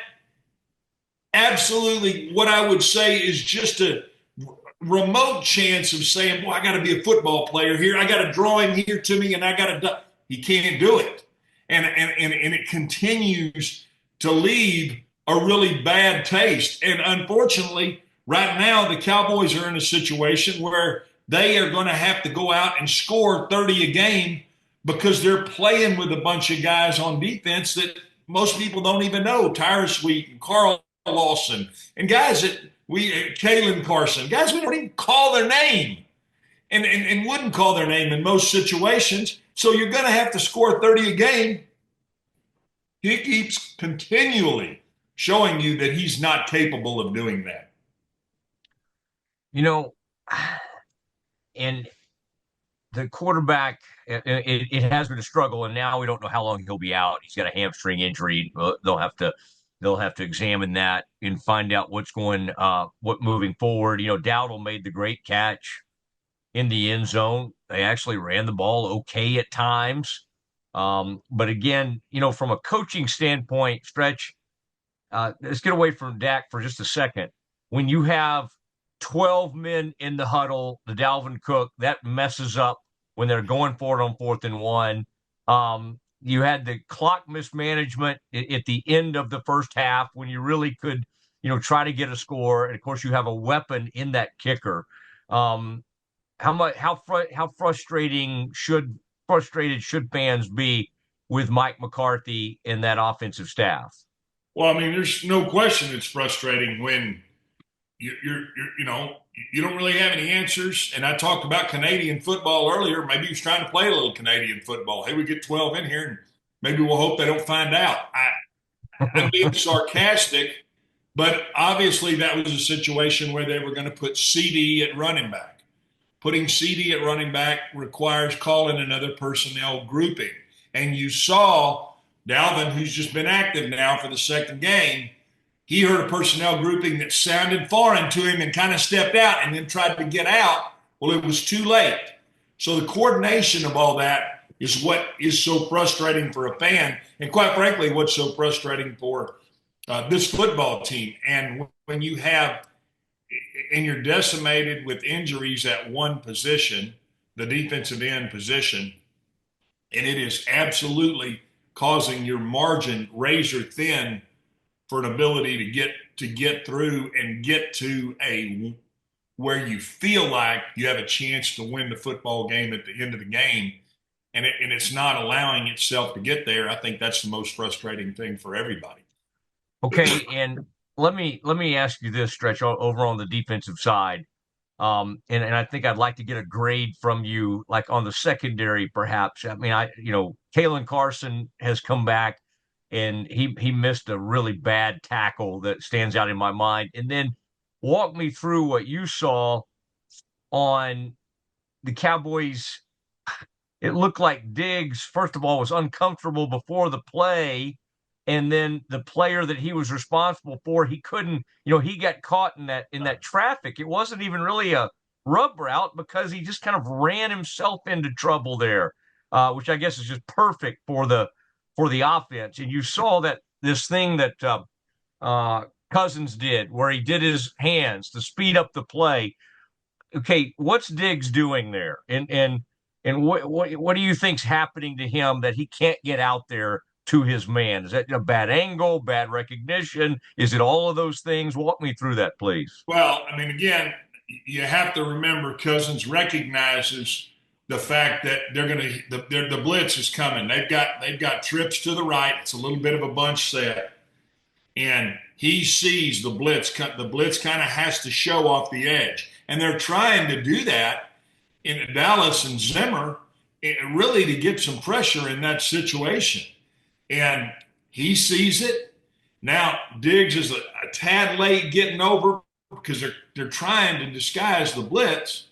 absolutely what I would say is just a remote chance of saying, well, I got to be a football player here. I got to draw him here to me, and I got to. He can't do it, and it continues to leave a really bad taste. And unfortunately, right now the Cowboys are in a situation where they are going to have to go out and score 30 a game because they're playing with a bunch of guys on defense that most people don't even know. Tyrus Wheat and Carl Lawson and guys that Kalen Carson, guys we don't even call their name and wouldn't call their name in most situations. So you're going to have to score 30 a game. He keeps continually showing you that he's not capable of doing that. You know, and the quarterback, it has been a struggle, and now we don't know how long he'll be out. He's got a hamstring injury. They'll have to examine that and find out what moving forward. You know, Dowdle made the great catch in the end zone. They actually ran the ball okay at times. But again, you know, from a coaching standpoint, Stretch, let's get away from Dak for just a second. When you have 12 men in the huddle, the Dalvin Cook, that messes up when they're going for it on 4th and 1. You had the clock mismanagement at the end of the first half when you really could, you know, try to get a score. And of course, you have a weapon in that kicker. How frustrated should fans be with Mike McCarthy and that offensive staff? Well, I mean, there's no question it's frustrating when you don't really have any answers. And I talked about Canadian football earlier. Maybe he's trying to play a little Canadian football. Hey, we get 12 in here, and maybe we'll hope they don't find out. I'm being sarcastic, but obviously that was a situation where they were going to put CD at running back. Putting CD at running back requires calling another personnel grouping. And you saw Dalvin, who's just been active now for the second game, he heard a personnel grouping that sounded foreign to him and kind of stepped out and then tried to get out. Well, it was too late. So the coordination of all that is what is so frustrating for a fan, and quite frankly, what's so frustrating for this football team. And when you have and you're decimated with injuries at one position, the defensive end position, and it is absolutely causing your margin razor thin for an ability to get through and get to where you feel like you have a chance to win the football game at the end of the game, and it's not allowing itself to get there. I think that's the most frustrating thing for everybody. Okay, and let me ask you this, Stretch, over on the defensive side. And I think I'd like to get a grade from you, like on the secondary, perhaps. I mean, Kalen Carson has come back, and he missed a really bad tackle that stands out in my mind. And then walk me through what you saw on the Cowboys. It looked like Diggs, first of all, was uncomfortable before the play. And then the player that he was responsible for, he couldn't, he got caught in that traffic. It wasn't even really a rub route because he just kind of ran himself into trouble there, which I guess is just perfect for the offense. And you saw that this thing that Cousins did, where he did his hands to speed up the play. Okay, what's Diggs doing there? And what do you think's happening to him that he can't get out there to his man? Is that a bad angle, bad recognition? Is it all of those things? Walk me through that, please. Well, I mean, again, you have to remember Cousins recognizes the fact that the blitz is coming. They've got trips to the right. It's a little bit of a bunch set, and he sees the blitz. The blitz kind of has to show off the edge, and they're trying to do that in Dallas and Zimmer, really to get some pressure in that situation. And he sees it. Now Diggs is a tad late getting over because they're trying to disguise the blitz.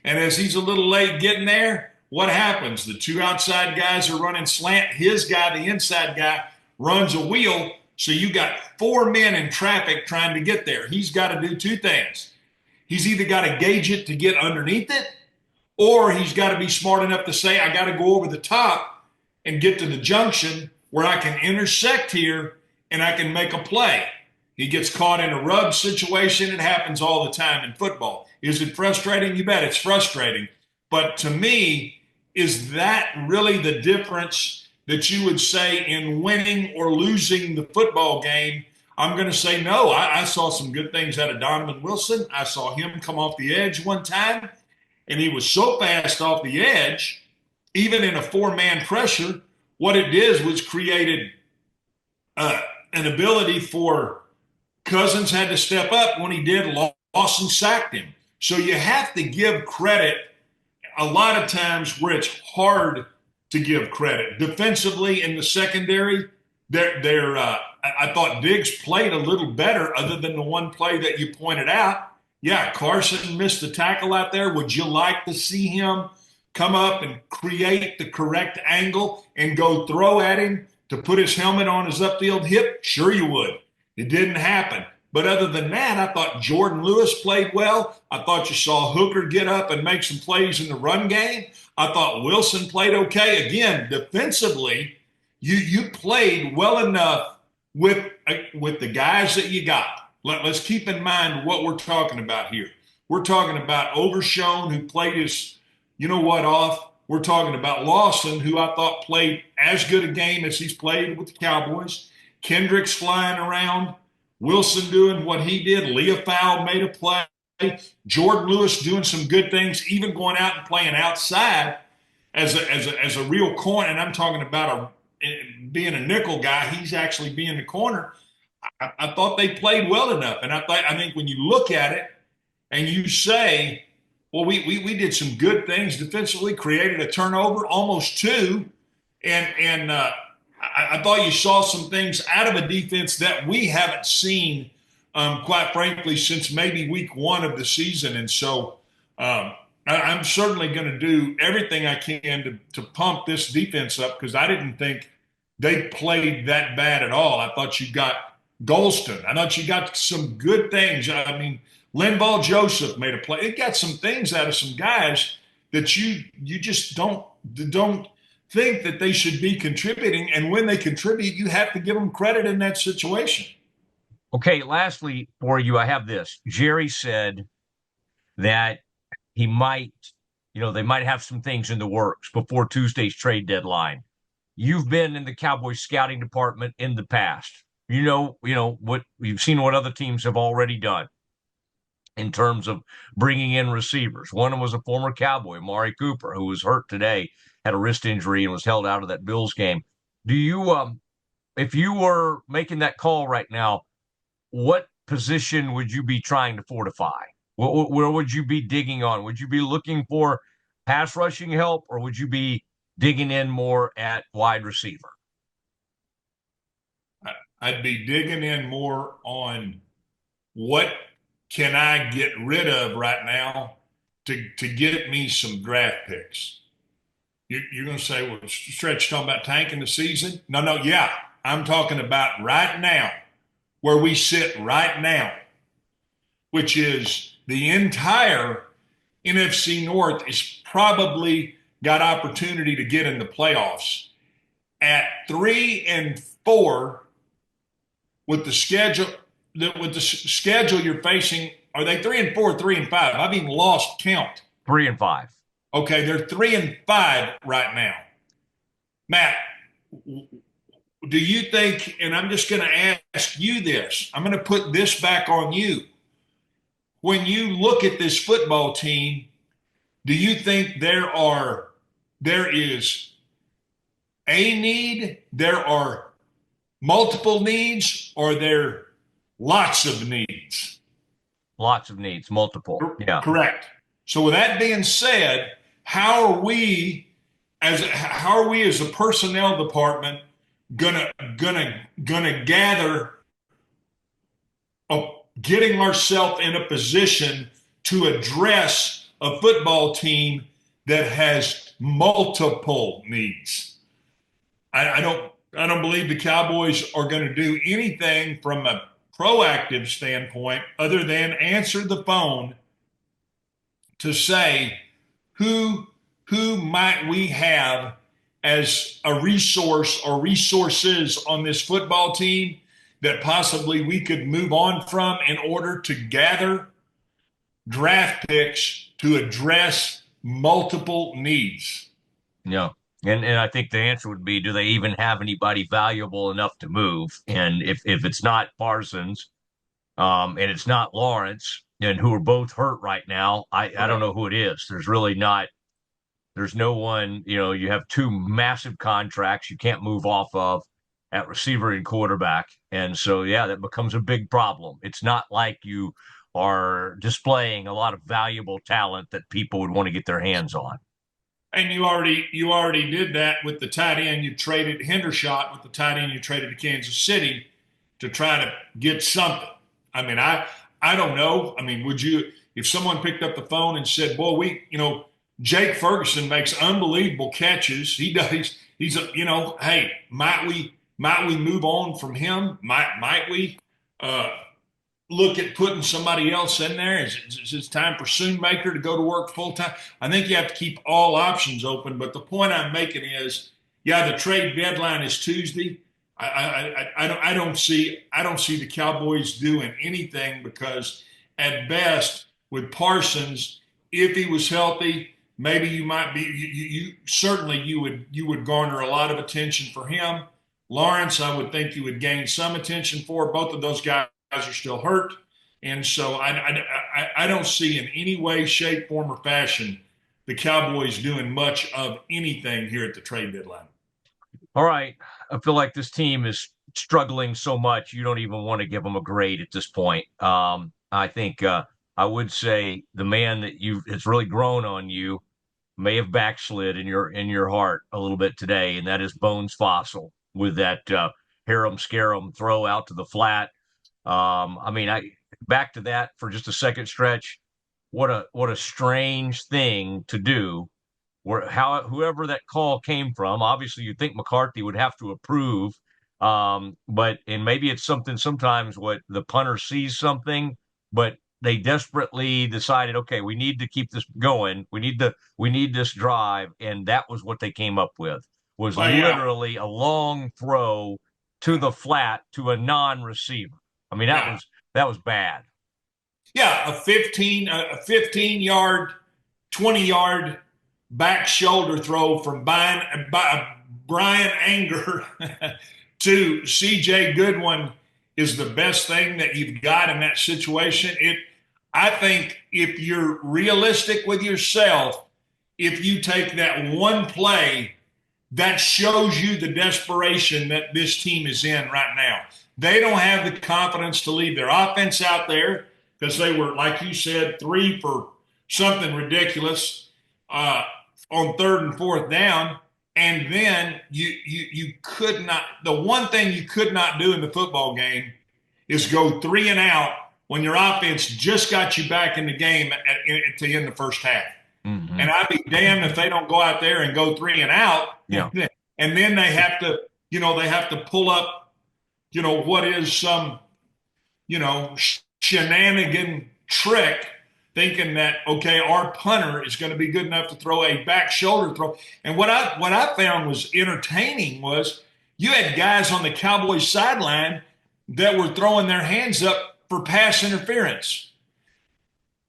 And as he's a little late getting there, what happens? The two outside guys are running slant. His guy, the inside guy, runs a wheel. So you got four men in traffic trying to get there. He's got to do two things. He's either got to gauge it to get underneath it, or he's got to be smart enough to say, I got to go over the top and get to the junction where I can intersect here and I can make a play. He gets caught in a rub situation. It happens all the time in football. Is it frustrating? You bet it's frustrating. But to me, is that really the difference that you would say in winning or losing the football game? I'm going to say no. I saw some good things out of Donovan Wilson. I saw him come off the edge one time, and he was so fast off the edge, even in a four-man pressure, what it did was created an ability for Cousins had to step up. When he did, Lawson sacked him. So you have to give credit a lot of times where it's hard to give credit. Defensively in the secondary, I thought Diggs played a little better other than the one play that you pointed out. Yeah, Carson missed the tackle out there. Would you like to see him come up and create the correct angle and go throw at him to put his helmet on his upfield hip? Sure you would. It didn't happen. But other than that, I thought Jordan Lewis played well. I thought you saw Hooker get up and make some plays in the run game. I thought Wilson played okay. Again, defensively, you played well enough with the guys that you got. Let's keep in mind what we're talking about here. We're talking about Overshown, who played his, off. We're talking about Lawson, who I thought played as good a game as he's played with the Cowboys. Kendrick's flying around. Wilson doing what he did. Leofau made a play. Jordan Lewis doing some good things, even going out and playing outside as a real corner. And I'm talking about being a nickel guy. He's actually being the corner. I thought they played well enough. And I think when you look at it and you say, well, we did some good things defensively, created a turnover, almost two. And I thought you saw some things out of a defense that we haven't seen, quite frankly, since maybe week one of the season. And so I'm certainly going to do everything I can to pump this defense up, because I didn't think they played that bad at all. I thought you got Golston. I thought you got some good things. I mean, Linval Joseph made a play. It got some things out of some guys that you just don't think that they should be contributing. And when they contribute, you have to give them credit in that situation. Okay, lastly for you, I have this. Jerry said that he might, they might have some things in the works before Tuesday's trade deadline. You've been in the Cowboys scouting department in the past. You know what you've seen, what other teams have already done in terms of bringing in receivers. One was a former Cowboy, Amari Cooper, who was hurt today, had a wrist injury and was held out of that Bills game. Do you, if you were making that call right now, what position would you be trying to fortify? Where would you be digging on? Would you be looking for pass rushing help, or would you be digging in more at wide receiver? I'd be digging in more on what can I get rid of right now to get me some draft picks. You're going to say, well, Stretch, talking about tanking the season? No, yeah. I'm talking about right now, where we sit right now, which is the entire NFC North is probably got opportunity to get in the playoffs. At 3-4, with the schedule you're facing, are they 3-4, 3-5? I've even lost count. 3-5. Okay, they're 3-5 right now. Matt, do you think, and I'm just going to ask you this, I'm going to put this back on you. When you look at this football team, do you think there is a need, there are multiple needs, or there lots of needs? Lots of needs, multiple. Yeah. Correct. So with that being said, how are we as a personnel department gonna gather getting ourselves in a position to address a football team that has multiple needs? I don't believe the Cowboys are going to do anything from a proactive standpoint other than answer the phone to say who might we have as a resource or resources on this football team that possibly we could move on from in order to gather draft picks to address multiple needs. Yeah. And I think the answer would be, do they even have anybody valuable enough to move? And if it's not Parsons, and it's not Lawrence, and who are both hurt right now, I don't know who it is. There's really not. There's no one. You have two massive contracts you can't move off of at receiver and quarterback, and so yeah, that becomes a big problem. It's not like you are displaying a lot of valuable talent that people would want to get their hands on. And you already did that with the tight end. You traded Hendershot with the tight end you traded to Kansas City to try to get something. I mean, I don't know. I mean, would you, if someone picked up the phone and said, "Boy, Jake Ferguson makes unbelievable catches. He does. He's a, hey, might we move on from him? Might we look at putting somebody else in there? Is it time for Soonmaker to go to work full time?" I think you have to keep all options open. But the point I'm making is, yeah, the trade deadline is Tuesday. I don't see the Cowboys doing anything, because at best with Parsons, if he was healthy, maybe you might be you certainly you would garner a lot of attention for him. Lawrence, I would think you would gain some attention for. Both of those guys are still hurt, and so I don't see in any way, shape, form, or fashion the Cowboys doing much of anything here at the trade deadline. All right. I feel like this team is struggling so much, you don't even want to give them a grade at this point. I think I would say the man that has really grown on you may have backslid in your heart a little bit today, and that is Bones Fossil with that harem scarum throw out to the flat. Back to that for just a second, Stretch. What a strange thing to do. Whoever that call came from, obviously you'd think McCarthy would have to approve, but maybe it's something sometimes what the punter sees something, but they desperately decided, okay, we need to keep this going. We need this drive, and that was what they came up with, was literally a long throw to the flat to a non-receiver. I mean, that was bad. Yeah, a 15-yard, 20-yard back shoulder throw from Brian Anger to C.J. Goodwin is the best thing that you've got in that situation. I think if you're realistic with yourself, if you take that one play, that shows you the desperation that this team is in right now. They don't have the confidence to leave their offense out there. because they were, like you said, 3 for something ridiculous on 3rd and 4th down. And then you could not – the one thing you could not do in the football game is go 3 and out when your offense just got you back in the game at the end of the first half. Mm-hmm. And I'd be damned if they don't go out there and go 3 and out. Yeah. And then they have to, they have to pull up, what is some, shenanigan trick, thinking that, okay, our punter is going to be good enough to throw a back shoulder throw. And what I found was entertaining was you had guys on the Cowboys sideline that were throwing their hands up for pass interference.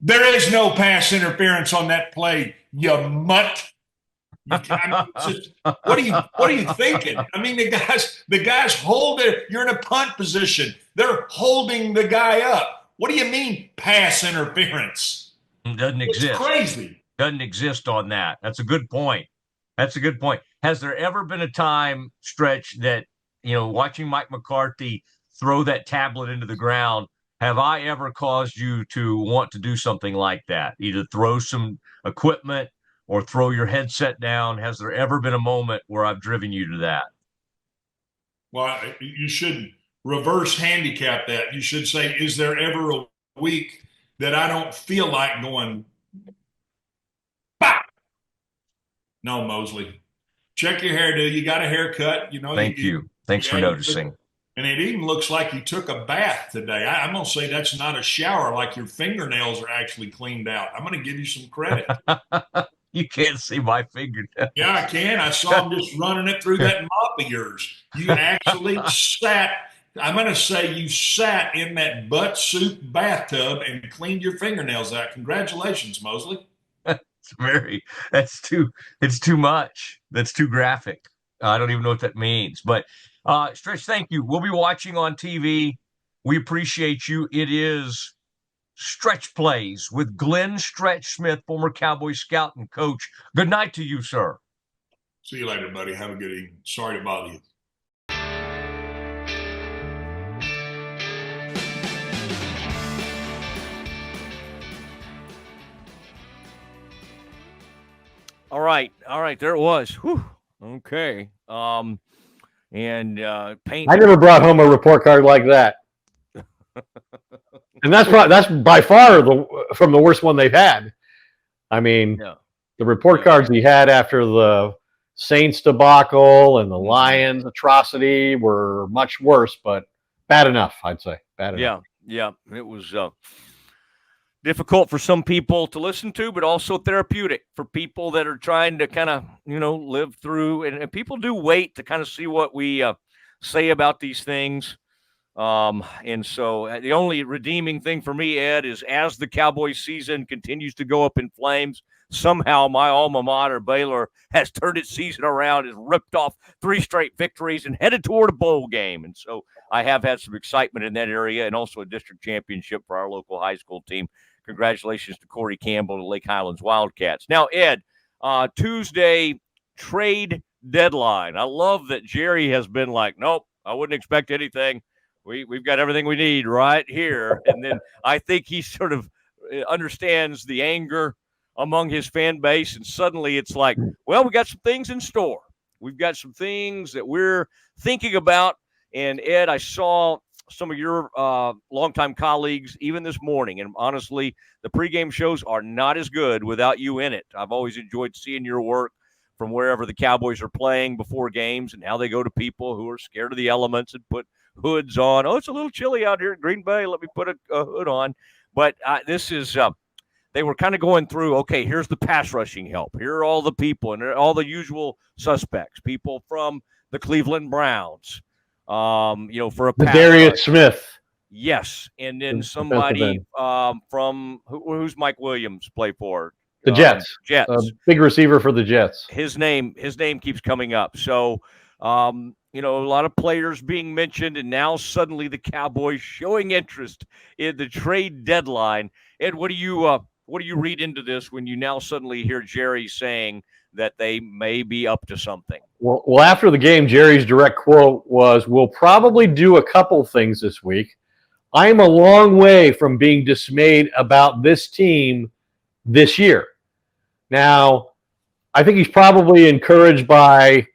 There is no pass interference on that play, you mutt. What are you thinking? I mean, the guys hold it. You're in a punt position. They're holding the guy up. What do you mean pass interference? It doesn't exist. It's crazy. Doesn't exist on that. That's a good point. Has there ever been a time, Stretch, that, watching Mike McCarthy throw that tablet into the ground, have I ever caused you to want to do something like that? Either throw some equipment or throw your headset down? Has there ever been a moment where I've driven you to that? Well, you should reverse handicap that. You should say, is there ever a week that I don't feel like going, bah! No, Mosley. Check your hair, dude. You got a haircut. Thank you. Thanks for noticing. And it even looks like you took a bath today. I'm going to say that's not a shower, like your fingernails are actually cleaned out. I'm going to give you some credit. You can't see my fingernails. Yeah, I can. I saw him just running it through that mop of yours. You actually sat, I'm going to say you sat in that butt soup bathtub and cleaned your fingernails out. Congratulations, Mosley. It's too much. That's too graphic. I don't even know what that means. But Stretch, thank you. We'll be watching on TV. We appreciate you. It is Stretch Plays with Glenn Stretch Smith, former Cowboy scout and coach. Good night to you, sir. See you later, buddy. Have a good evening. Sorry to bother you. All right. There it was. Whew. Okay. Paint. I never brought home a report card like that. And that's by far from the worst one they've had. I mean, the report cards he had after the Saints debacle and the Lions atrocity were much worse, but bad enough, I'd say. Bad enough. Yeah. It was difficult for some people to listen to, but also therapeutic for people that are trying to kind of, live through. And people do wait to kind of see what we say about these things. And so the only redeeming thing for me, Ed, is as the Cowboys season continues to go up in flames, somehow my alma mater, Baylor, has turned its season around, has ripped off 3 straight victories and headed toward a bowl game. And so I have had some excitement in that area, and also a district championship for our local high school team. Congratulations to Corey Campbell, the Lake Highlands Wildcats. Now, Ed, Tuesday trade deadline. I love that Jerry has been like, nope, I wouldn't expect anything. We've got everything we need right here. And then I think he sort of understands the anger among his fan base. And suddenly it's like, well, we got some things in store. We've got some things that we're thinking about. And Ed, I saw some of your longtime colleagues even this morning. And honestly, the pregame shows are not as good without you in it. I've always enjoyed seeing your work from wherever the Cowboys are playing before games and how they go to people who are scared of the elements and put hoods on. Oh, it's a little chilly out here in Green Bay. Let me put a hood on. But this is they were kind of going through, okay, here's the pass rushing help. Here are all the people and all the usual suspects, people from the Cleveland Browns, for a pass Darius rush. Smith. Yes. And then somebody from who's Mike Williams play for? The Jets. Big receiver for the Jets. His name keeps coming up. So, a lot of players being mentioned, and now suddenly the Cowboys showing interest in the trade deadline. Ed, what do you read into this when you now suddenly hear Jerry saying that they may be up to something? Well, after the game, Jerry's direct quote was, "We'll probably do a couple things this week. I am a long way from being dismayed about this team this year. Now, I think he's probably encouraged by,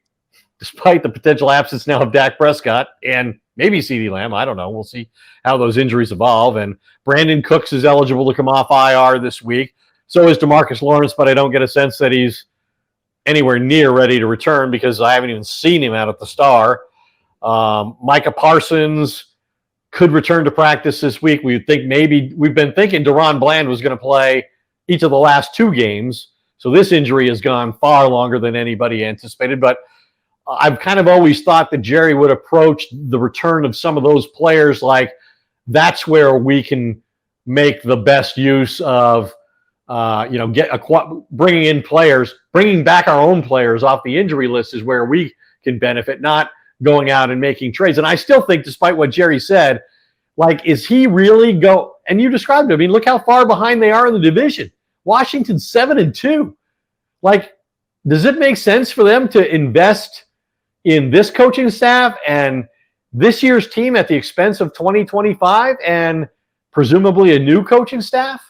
despite the potential absence now of Dak Prescott and maybe CeeDee Lamb. I don't know. We'll see how those injuries evolve. And Brandon Cooks is eligible to come off IR this week. So is DeMarcus Lawrence, but I don't get a sense that he's anywhere near ready to return because I haven't even seen him out at the Star. Micah Parsons could return to practice this week. We've been thinking Deron Bland was going to play each of the last 2 games. So this injury has gone far longer than anybody anticipated. But I've kind of always thought that Jerry would approach the return of some of those players like that's where we can make the best use of, bringing in players, bringing back our own players off the injury list is where we can benefit, not going out and making trades. And I still think, despite what Jerry said, like, is he really go? And you described it. I mean, look how far behind they are in the division. Washington's 7-2. Like, does it make sense for them to invest in this coaching staff and this year's team at the expense of 2025 and presumably a new coaching staff?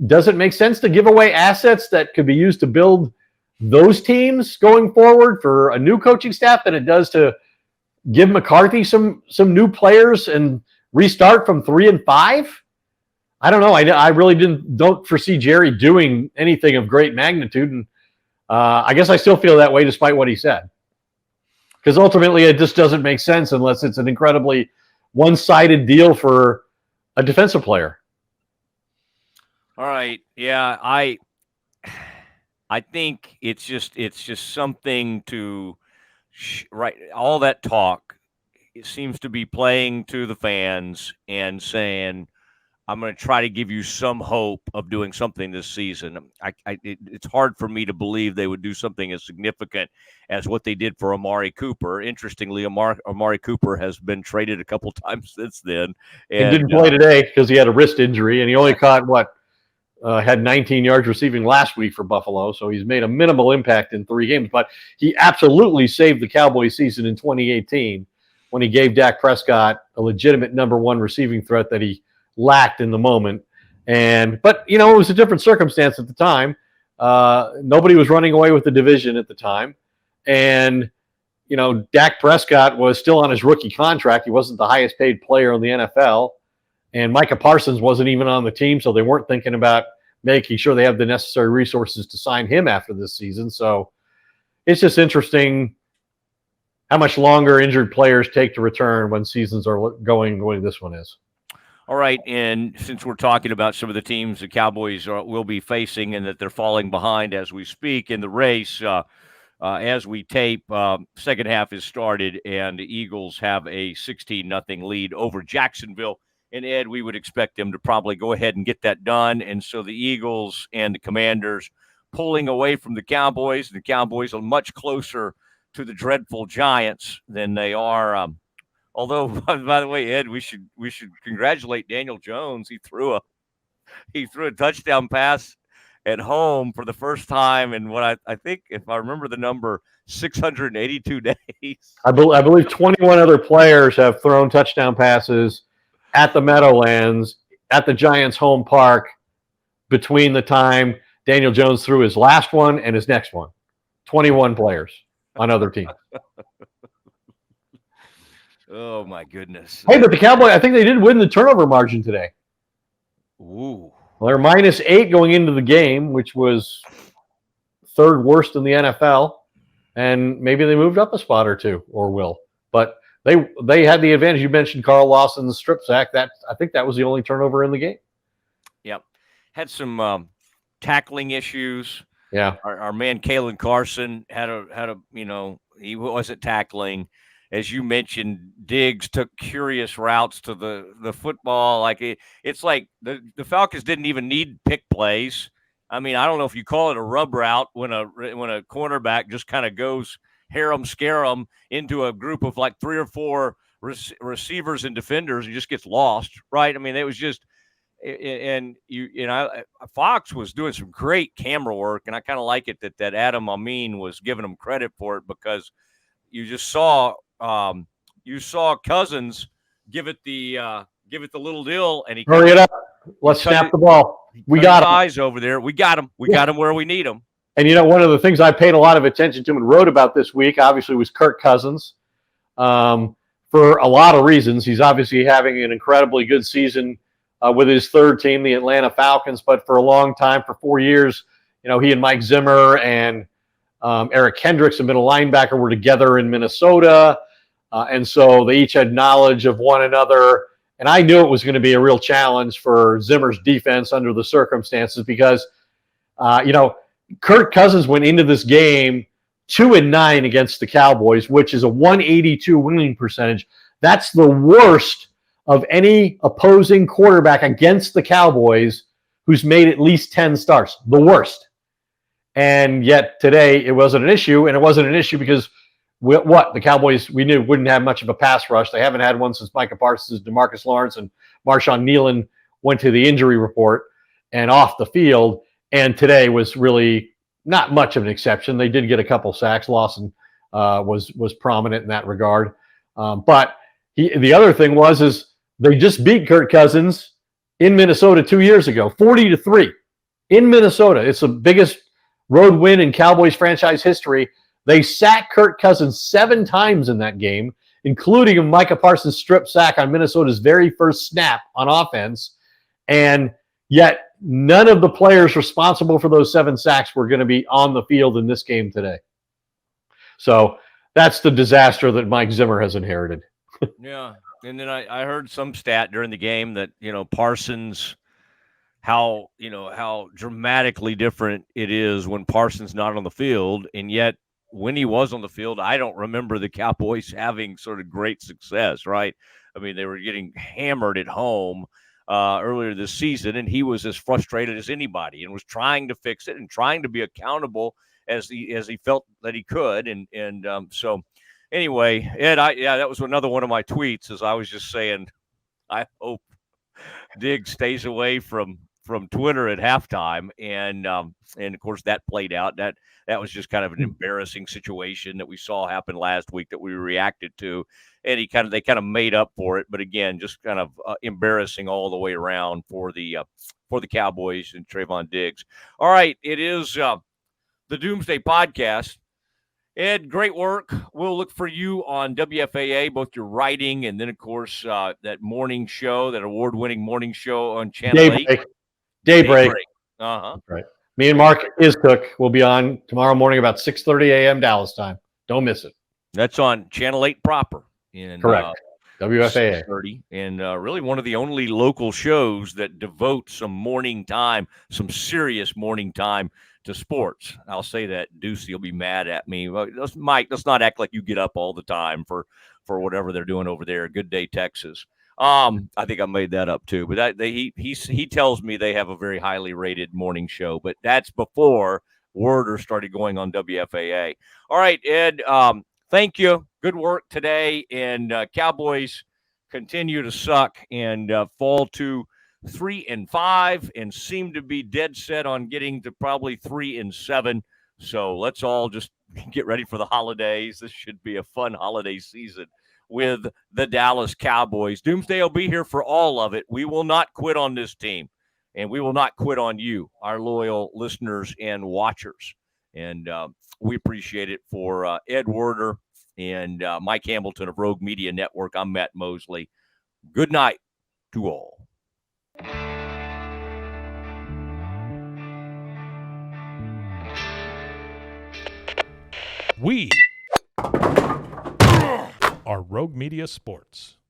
Does it make sense to give away assets that could be used to build those teams going forward for a new coaching staff than it does to give McCarthy some new players and restart from 3-5? I don't know. I really don't foresee Jerry doing anything of great magnitude, and I guess I still feel that way despite what he said. Because ultimately, it just doesn't make sense unless it's an incredibly one-sided deal for a defensive player. All right. Yeah, I think it's just something to right. All that talk, it seems to be playing to the fans and saying, I'm going to try to give you some hope of doing something this season. It's hard for me to believe they would do something as significant as what they did for Amari Cooper. Interestingly, Amari Cooper has been traded a couple times since then. And didn't play today because he had a wrist injury, and he only caught had 19 yards receiving last week for Buffalo, so he's made a minimal impact in 3 games. But he absolutely saved the Cowboys season in 2018 when he gave Dak Prescott a legitimate number 1 receiving threat that he lacked in the moment. But it was a different circumstance at the time. Nobody was running away with the division at the time. And, Dak Prescott was still on his rookie contract. He wasn't the highest paid player in the NFL. And Micah Parsons wasn't even on the team, so they weren't thinking about making sure they have the necessary resources to sign him after this season. So it's just interesting how much longer injured players take to return when seasons are going the way this one is. All right, and since we're talking about some of the teams the Cowboys will be facing and that they're falling behind as we speak in the race, as we tape, second half has started, and the Eagles have a 16-0 lead over Jacksonville. And, Ed, we would expect them to probably go ahead and get that done. And so the Eagles and the Commanders pulling away from the Cowboys. The Cowboys are much closer to the dreadful Giants than they are. Although, by the way, Ed, we should congratulate Daniel Jones. He threw a touchdown pass at home for the first time in what I think, if I remember the number, 682 days. I believe 21 other players have thrown touchdown passes at the Meadowlands, at the Giants' home park, between the time Daniel Jones threw his last one and his next one. 21 players on other teams. Oh, my goodness. Hey, but the Cowboys, I think they did win the turnover margin today. Ooh. Well, they're -8 going into the game, which was 3rd worst in the NFL. And maybe they moved up a spot or 2, or will. But they had the advantage. You mentioned Carl Lawson's strip sack. I think that was the only turnover in the game. Yep. Had some tackling issues. Yeah. Our man Kalen Carson had a he wasn't tackling. As you mentioned, Diggs took curious routes to the football. Like it's like the Falcons didn't even need pick plays. I mean, I don't know if you call it a rub route when a cornerback just kind of goes harem scarum into a group of like 3 or 4 receivers and defenders and just gets lost, right? I mean, it was just, and Fox was doing some great camera work, and I kind of like it that Adam Amin was giving him credit for it, because you just saw Cousins give it the give it the little deal, and he Hurry it up. Let's snap the ball. We got him. Eyes over there. We got him. We got him where we need him. And one of the things I paid a lot of attention to and wrote about this week, obviously, was Kirk Cousins. For a lot of reasons, he's obviously having an incredibly good season with his third team, the Atlanta Falcons. But for a long time, for 4 years, he and Mike Zimmer and Eric Kendricks, a middle linebacker, were together in Minnesota. And so they each had knowledge of one another. And I knew it was going to be a real challenge for Zimmer's defense under the circumstances because, Kirk Cousins went into this game 2-9 against the Cowboys, which is a 182 winning percentage. That's the worst of any opposing quarterback against the Cowboys who's made at least 10 starts. The worst. And yet today it wasn't an issue, and it wasn't an issue because the Cowboys, we knew, wouldn't have much of a pass rush. They haven't had one since Micah Parsons, DeMarcus Lawrence, and Marshawn Nealon went to the injury report and off the field. And today was really not much of an exception. They did get a couple sacks. Lawson was prominent in that regard. But the other thing is they just beat Kirk Cousins in Minnesota 2 years ago, 40-3 in Minnesota. It's the biggest road win in Cowboys franchise history. They sacked Kirk Cousins 7 times in that game, including a Micah Parsons strip sack on Minnesota's very first snap on offense. And yet none of the players responsible for those 7 sacks were going to be on the field in this game today. So that's the disaster that Mike Zimmer has inherited. Yeah. And then I heard some stat during the game that, Parsons, how dramatically different it is when Parsons not on the field. And yet when he was on the field, I don't remember the Cowboys having sort of great success, right? I mean, they were getting hammered at home earlier this season, and he was as frustrated as anybody and was trying to fix it and trying to be accountable as he felt that he could. And so anyway, Ed, that was another one of my tweets, as I was just saying, I hope Diggs stays away from Twitter at halftime. And of course that played out. That was just kind of an embarrassing situation that we saw happen last week that we reacted to. And they kind of made up for it. But again, just kind of embarrassing all the way around for the Cowboys and Trayvon Diggs. All right. It is the Doomsday Podcast. Ed, great work. We'll look for you on WFAA, both your writing and then, of course, that morning show, that award-winning morning show on Channel 8. Daybreak. Uh-huh. Right. Me and Mark Iscook will be on tomorrow morning about 6:30 a.m. Dallas time. Don't miss it. That's on Channel 8 proper. Correct. WFAA. 6:30, and really one of the only local shows that devote some morning time, some serious morning time to sports. I'll say that. Deucey will be mad at me. Mike, let's not act like you get up all the time for whatever they're doing over there. Good Day, Texas. I think I made that up too, but he tells me they have a very highly rated morning show, but that's before Werder started going on WFAA. All right, Ed, thank you. Good work today, and Cowboys continue to suck and fall to 3-5 and seem to be dead set on getting to probably 3-7. So let's all just get ready for the holidays. This should be a fun holiday season with the Dallas Cowboys. Doomsday will be here for all of it. We will not quit on this team, and we will not quit on you, our loyal listeners and watchers. And we appreciate it. For Ed Werder and Mike Hamilton of Rogue Media Network, I'm Matt Mosley. Good night to all. We are Rogue Media Sports.